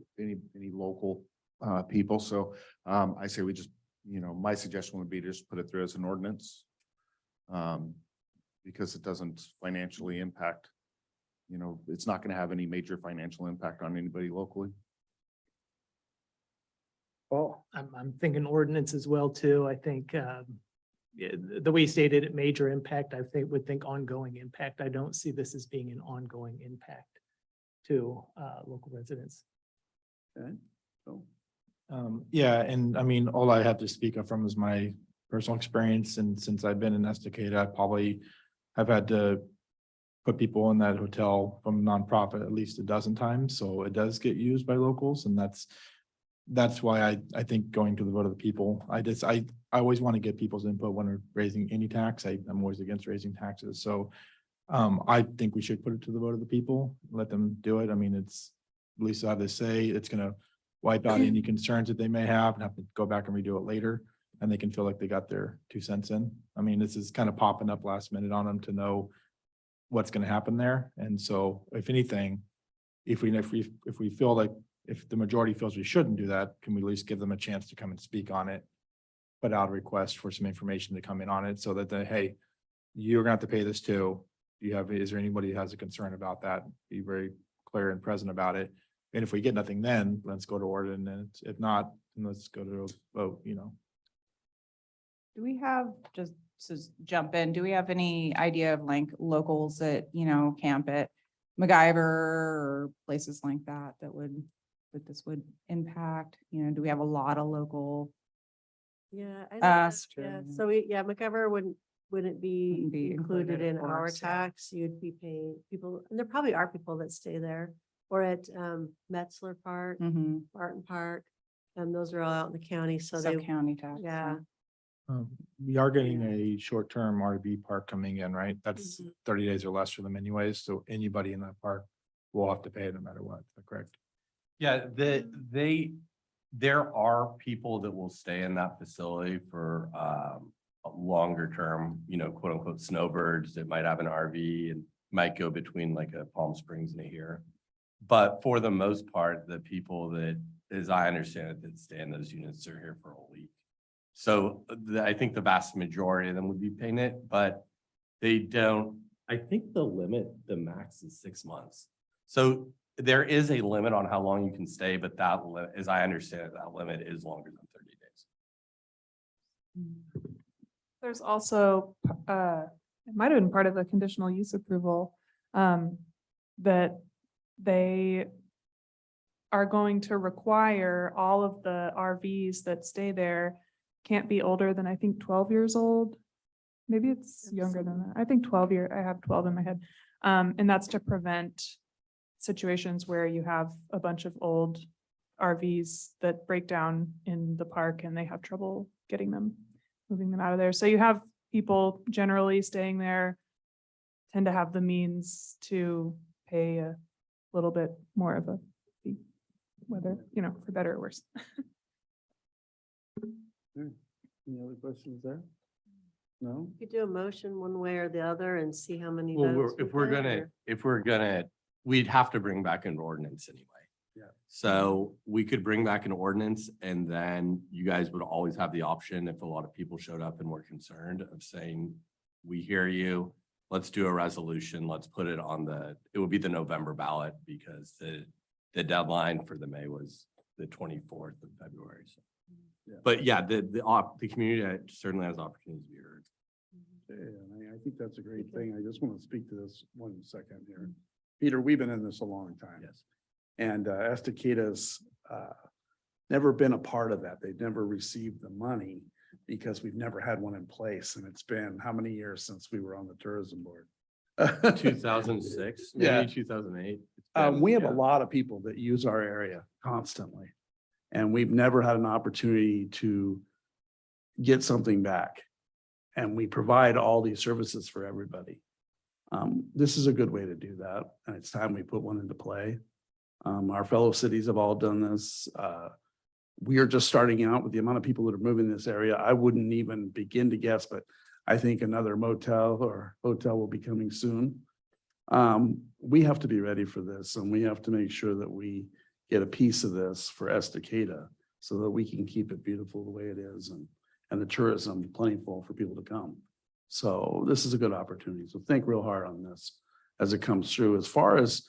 people. So I say we just, my suggestion would be to just put it through as an ordinance. Because it doesn't financially impact, it's not going to have any major financial impact on anybody locally. Oh, I'm thinking ordinance as well too. I think the way you stated it, major impact, would think ongoing impact. I don't see this as being an ongoing impact to local residents. okay. So, Yeah, and I mean, all I have to speak of from is my personal experience, and since I've been in Estacada, I probably have had to put people in that hotel from nonprofit at least a dozen times, so it does get used by locals, and that's why I think going to the vote of the people, I always want to get people's input when we're raising any tax. I'm always against raising taxes, so I think we should put it to the vote of the people, let them do it. I mean, it's, at least I have to say, it's gonna wipe out any concerns that they may have and have to go back and redo it later. And they can feel like they got their 2 cents in. I mean, this is kind of popping up last minute on them to know what's gonna happen there. And so if anything, if we feel like, if the majority feels we shouldn't do that, can we at least give them a chance to come and speak on it? Put out a request for some information to come in on it so that hey, you're gonna have to pay this too. Is there anybody who has a concern about that? Be very clear and present about it. And if we get nothing, then let's go to ordinance. If not, then let's go to a vote, Do we have, just to jump in, do we have any idea of like locals that, camp at MacGyver or places like that that this would impact? Do we have a lot of local? Yeah. I know That's that, yeah. true. So MacGyver wouldn't be Wouldn't be included included, in of our course, yeah. tax. You'd be paying people, and there probably are people that stay there, or at Metzler Park, Barton Park. Those are all out in the county, so they, Sub-county tax. yeah. we are getting a short-term RV park coming in, right? That's Mhm. 30 days or less for them anyways. So anybody in that park will have to pay it no matter what. Is that correct? Yeah, there are people that will stay in that facility for longer term, quote unquote snowbirds that might have an RV and might go between like a Palm Springs and a here. But for the most part, the people that, as I understand it, that stay in those units are here for a week. So I think the vast majority of them would be paying it, but they don't, I think the max is 6 months. So there is a limit on how long you can stay, but that, as I understand it, that limit is longer than 30 days. There's also, it might have been part of the conditional use approval, that they are going to require all of the RVs that stay there can't be older than, I think, 12 years old. Maybe it's younger than that. I think 12 year, I have 12 in my head. And that's to prevent situations where you have a bunch of old RVs that break down in the park and they have trouble moving them out of there. So you have people generally staying there tend to have the means to pay a little bit more of a fee, whether, for better or worse. Any other questions there? No? You could do a motion one way or the other and see how many Well, votes. if we we're get, gonna, or- we'd have to bring back an ordinance anyway. Yeah. So we could bring back an ordinance and then you guys would always have the option, if a lot of people showed up and were concerned, of saying, we hear you, let's do a resolution, let's put it on it would be the November ballot because the deadline for the May was the 24th of February. So. Yeah. But yeah, the community certainly has opportunities to be heard. Yeah, and I think that's a great thing. I just want to speak to this 1 second here. Peter, we've been in this a long time. Yes. And Estacada's never been a part of that. They've never received the money because we've never had one in place. And it's been how many years since we were on the tourism board? 2006, Yeah. maybe 2008. We have Yeah. a lot of people that use our area constantly. And we've never had an opportunity to get something back. And we provide all these services for everybody. This is a good way to do that. And it's time we put one into play. Our fellow cities have all done this. We are just starting out with the amount of people that are moving in this area. I wouldn't even begin to guess, but I think another motel or hotel will be coming soon. We have to be ready for this and we have to make sure that we get a piece of this for Estacada so that we can keep it beautiful the way it is and the tourism plentiful for people to come. So this is a good opportunity. So think real hard on this as it comes through. As far as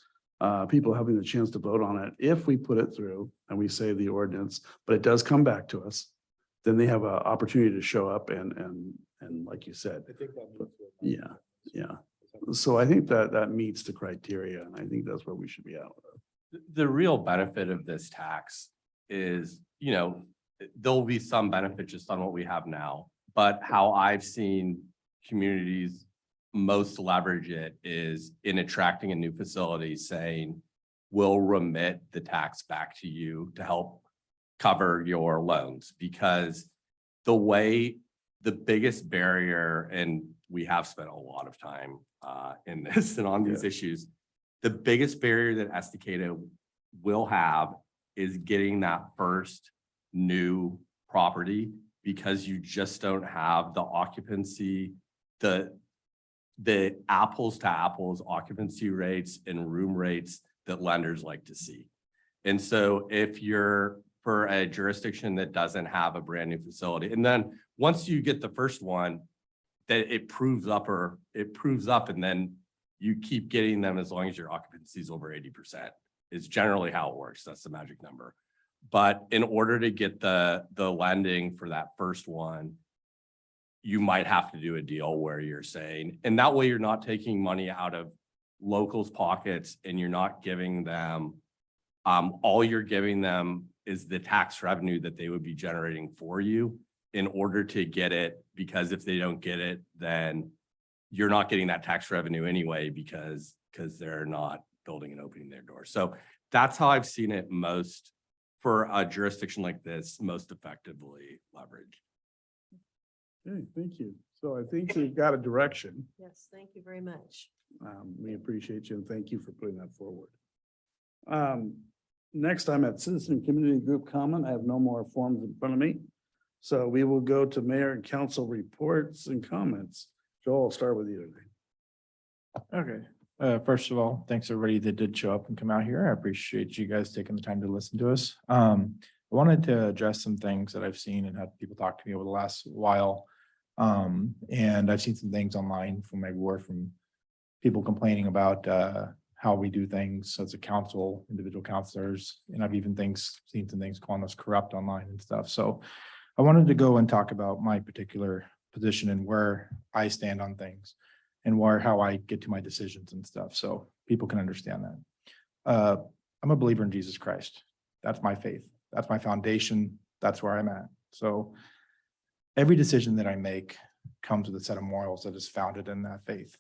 people having the chance to vote on it, if we put it through and we say the ordinance, but it does come back to us, then they have an opportunity to show up and like you said, yeah. So I think that meets the criteria and I think that's where we should be out. The real benefit of this tax is, there'll be some benefit just on what we have now, but how I've seen communities most leverage it is in attracting a new facility saying, we'll remit the tax back to you to help cover your loans. Because the biggest barrier, and we have spent a lot of time in this and on these issues, the biggest barrier that Estacada will have is getting that first new property because you just don't have the occupancy, the apples to apples occupancy rates and room rates that lenders like to see. And so if you're for a jurisdiction that doesn't have a brand new facility, and then once you get the first one, that it proves up and then you keep getting them as long as your occupancy is over 80% is generally how it works. That's the magic number. But in order to get the lending for that first one, you might have to do a deal where you're saying, and that way you're not taking money out of locals' pockets and you're not giving them, all you're giving them is the tax revenue that they would be generating for you in order to get it, because if they don't get it, then you're not getting that tax revenue anyway, because they're not building and opening their doors. So that's how I've seen it most for a jurisdiction like this, most effectively leveraged. Okay, thank you. So I think we've got a direction. Yes, thank you very much. We appreciate you and thank you for putting that forward. Next, I'm at Citizen Community Group Comment. I have no more forms in front of me. So we will go to mayor and council reports and comments. Joel, I'll start with you today. Okay, first of all, thanks everybody that did show up and come out here. I appreciate you guys taking the time to listen to us. I wanted to address some things that I've seen and had people talk to me over the last while. And I've seen some things online from everywhere from people complaining about how we do things as a council, individual counselors, and I've even seen some things calling us corrupt online and stuff. So I wanted to go and talk about my particular position and where I stand on things and how I get to my decisions and stuff, so people can understand that. I'm a believer in Jesus Christ. That's my faith. That's my foundation. That's where I'm at. So every decision that I make comes with a set of morals that is founded in that faith.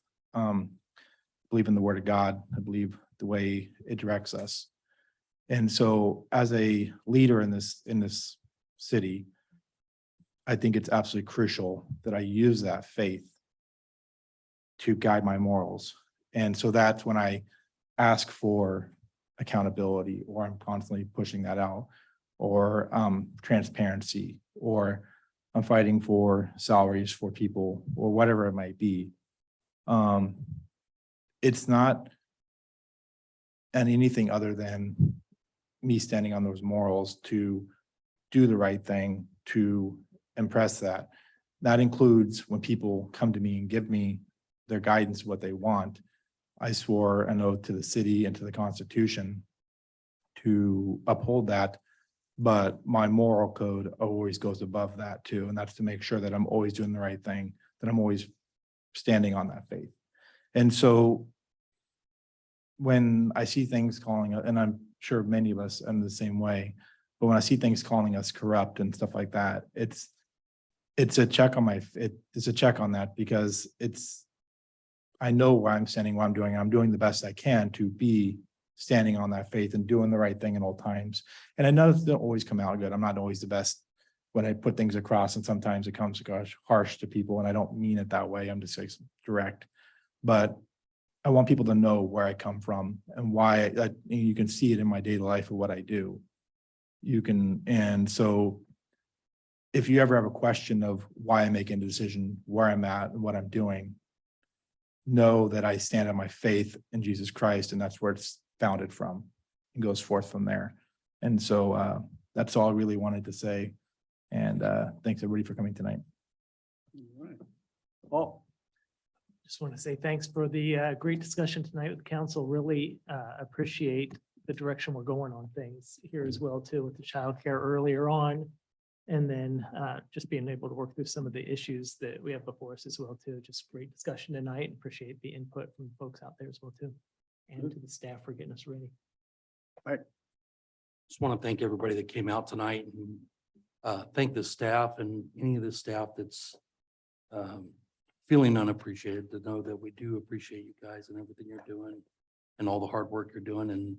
Believe in the word of God. I believe the way it directs us. And so as a leader in this city, I think it's absolutely crucial that I use that faith to guide my morals. And so that's when I ask for accountability, or I'm constantly pushing that out, or transparency, or I'm fighting for salaries for people, or whatever it might be. It's not anything other than me standing on those morals to do the right thing, to impress that. That includes when people come to me and give me their guidance, what they want. I swore an oath to the city and to the Constitution to uphold that, but my moral code always goes above that too. And that's to make sure that I'm always doing the right thing, that I'm always standing on that faith. And so when I see things calling, and I'm sure many of us are in the same way, but when I see things calling us corrupt and stuff like that, it's a check on it's a check on that, because I know where I'm standing, what I'm doing. I'm doing the best I can to be standing on that faith and doing the right thing at all times. And I know it don't always come out good. I'm not always the best when I put things across, and sometimes it comes harsh to people, and I don't mean it that way. I'm just like direct, but I want people to know where I come from and why. You can see it in my daily life of what I do. And so if you ever have a question of why I'm making a decision, where I'm at and what I'm doing, know that I stand on my faith in Jesus Christ, and that's where it's founded from and goes forth from there. And so that's all I really wanted to say. And thanks everybody for coming tonight. All right. Paul. Just want to say thanks for the great discussion tonight with the council. Really appreciate the direction we're going on things here as well too, with the childcare earlier on. And then just being able to work through some of the issues that we have before us as well too. Just great discussion tonight, and appreciate the input from folks out there as well too. And to the staff for getting us ready. Just want to thank everybody that came out tonight, and thank the staff and any of the staff that's feeling unappreciated, to know that we do appreciate you guys and everything you're doing and all the hard work you're doing. And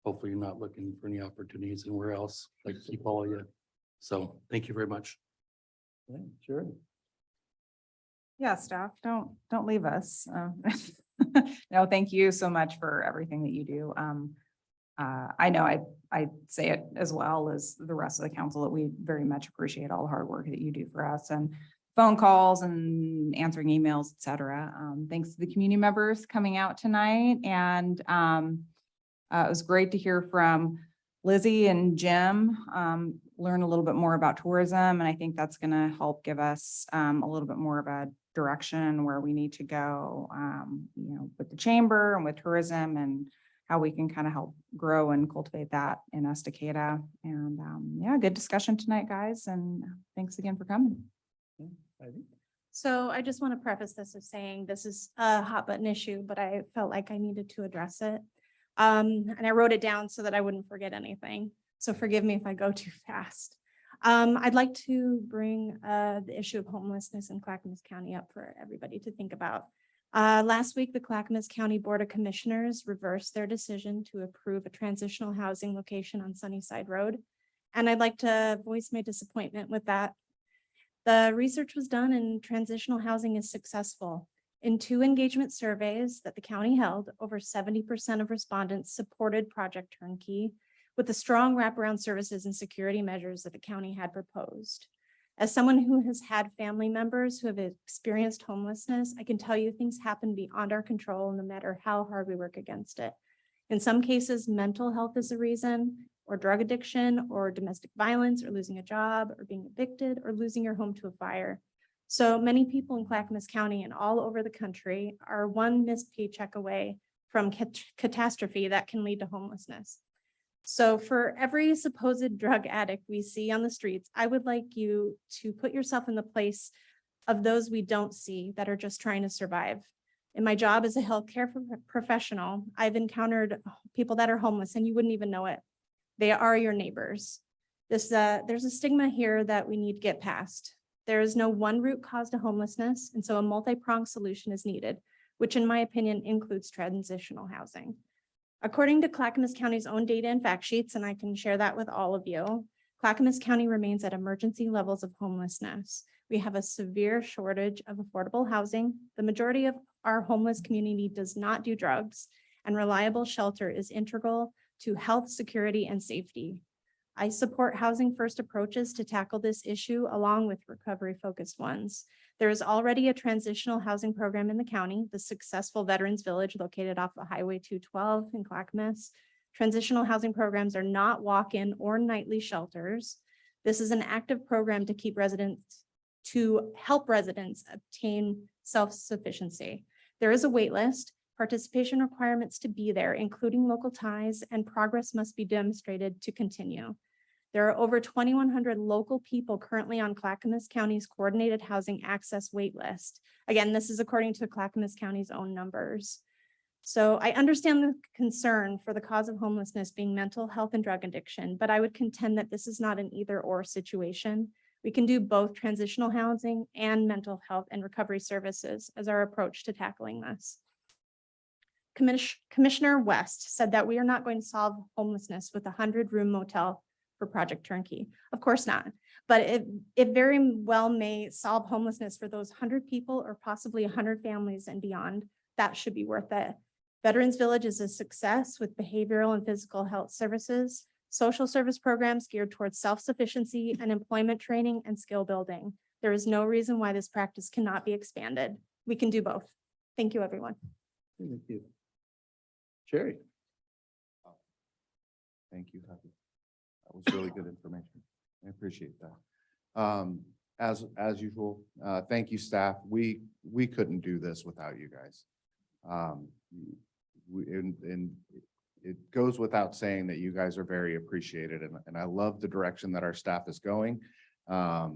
hopefully you're not looking for any opportunities anywhere else, like to keep all of you. So thank you very much. Sure. Yeah, staff, don't leave us. No, thank you so much for everything that you do. I know I say it as well as the rest of the council, that we very much appreciate all the hard work that you do for us, and phone calls and answering emails, et cetera. Thanks to the community members coming out tonight. And it was great to hear from Lizzie and Jim, learn a little bit more about tourism. And I think that's going to help give us a little bit more of a direction where we need to go, with the chamber and with tourism, and how we can kind of help grow and cultivate that in Estacada. And yeah, good discussion tonight, guys. And thanks again for coming. So I just want to preface this as saying this is a hot button issue, but I felt like I needed to address it. And I wrote it down so that I wouldn't forget anything. So forgive me if I go too fast. I'd like to bring the issue of homelessness in Clackamas County up for everybody to think about. Last week, the Clackamas County Board of Commissioners reversed their decision to approve a transitional housing location on Sunnyside Road. And I'd like to voice my disappointment with that. The research was done, and transitional housing is successful. In 2 engagement surveys that the county held, over 70% of respondents supported Project Turnkey, with the strong wraparound services and security measures that the county had proposed. As someone who has had family members who have experienced homelessness, I can tell you things happen beyond our control, no matter how hard we work against it. In some cases, mental health is a reason, or drug addiction, or domestic violence, or losing a job, or being evicted, or losing your home to a fire. So many people in Clackamas County and all over the country are one missed paycheck away from catastrophe that can lead to homelessness. So for every supposed drug addict we see on the streets, I would like you to put yourself in the place of those we don't see that are just trying to survive. In my job as a healthcare professional, I've encountered people that are homeless and you wouldn't even know it. They are your neighbors. There's a stigma here that we need to get past. There is no one root cause to homelessness, and so a multi-pronged solution is needed, which in my opinion includes transitional housing. According to Clackamas County's own data and fact sheets, and I can share that with all of you, Clackamas County remains at emergency levels of homelessness. We have a severe shortage of affordable housing. The majority of our homeless community does not do drugs, and reliable shelter is integral to health, security, and safety. I support housing first approaches to tackle this issue along with recovery focused ones. There is already a transitional housing program in the county, the successful Veterans Village located off of Highway 212 in Clackamas. Transitional housing programs are not walk-in or nightly shelters. This is an active program to help residents obtain self-sufficiency. There is a wait list, participation requirements to be there, including local ties, and progress must be demonstrated to continue. There are over 2,100 local people currently on Clackamas County's coordinated housing access wait list. Again, this is according to Clackamas County's own numbers. So I understand the concern for the cause of homelessness being mental health and drug addiction, but I would contend that this is not an either or situation. We can do both transitional housing and mental health and recovery services as our approach to tackling this. Commissioner West said that we are not going to solve homelessness with a 100-room motel for Project Turnkey. Of course not, but it very well may solve homelessness for those 100 people or possibly 100 families and beyond. That should be worth it. Veterans Village is a success with behavioral and physical health services, social service programs geared towards self-sufficiency and employment training and skill building. There is no reason why this practice cannot be expanded. We can do both. Thank you, everyone. Thank you. Jerry. Thank you, Heather. That was really good information. I appreciate that. As usual, thank you, staff. We couldn't do this without you guys. And it goes without saying that you guys are very appreciated, and I love the direction that our staff is going. I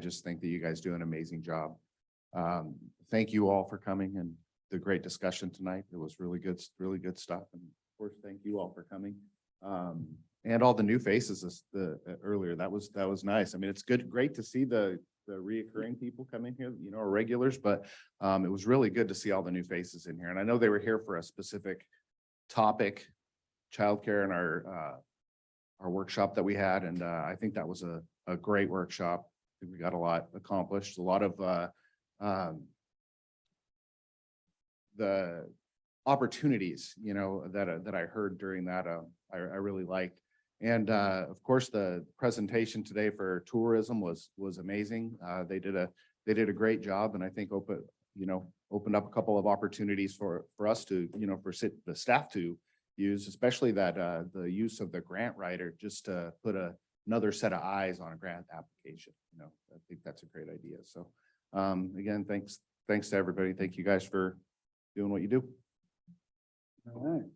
just think that you guys do an amazing job. Thank you all for coming and the great discussion tonight. It was really good stuff. And of course, thank you all for coming. And all the new faces earlier. That was nice. I mean, it's great to see the reoccurring people coming here, you know, our regulars, but it was really good to see all the new faces in here. And I know they were here for a specific topic, childcare, and our workshop that we had. And I think that was a great workshop. I think we got a lot accomplished, a lot of the opportunities, you know, that I heard during that, I really liked. And of course, the presentation today for tourism was amazing. They did a great job, and I think opened up a couple of opportunities for us to, you know, for the staff to use, especially that the use of the grant writer, just to put another set of eyes on a grant application. You know, I think that's a great idea. So again, thanks to everybody. Thank you guys for doing what you do. All right.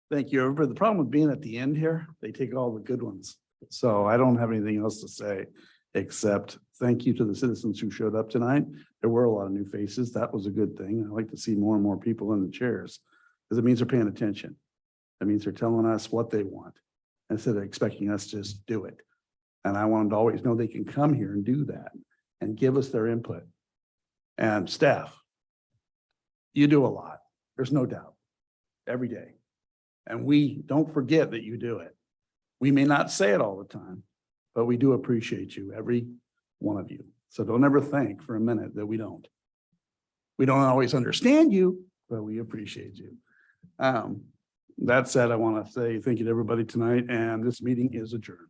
Thank you, everybody. The problem with being at the end here, they take all the good ones. So I don't have anything else to say, except thank you to the citizens who showed up tonight. There were a lot of new faces. That was a good thing. I like to see more and more people in the chairs because it means they're paying attention. That means they're telling us what they want instead of expecting us to just do it. And I want them to always know they can come here and do that and give us their input. And staff, you do a lot. There's no doubt. Every day. And we don't forget that you do it. We may not say it all the time, but we do appreciate you, every one of you. So don't ever think for a minute that we don't. We don't always understand you, but we appreciate you. That said, I want to say thank you to everybody tonight, and this meeting is adjourned.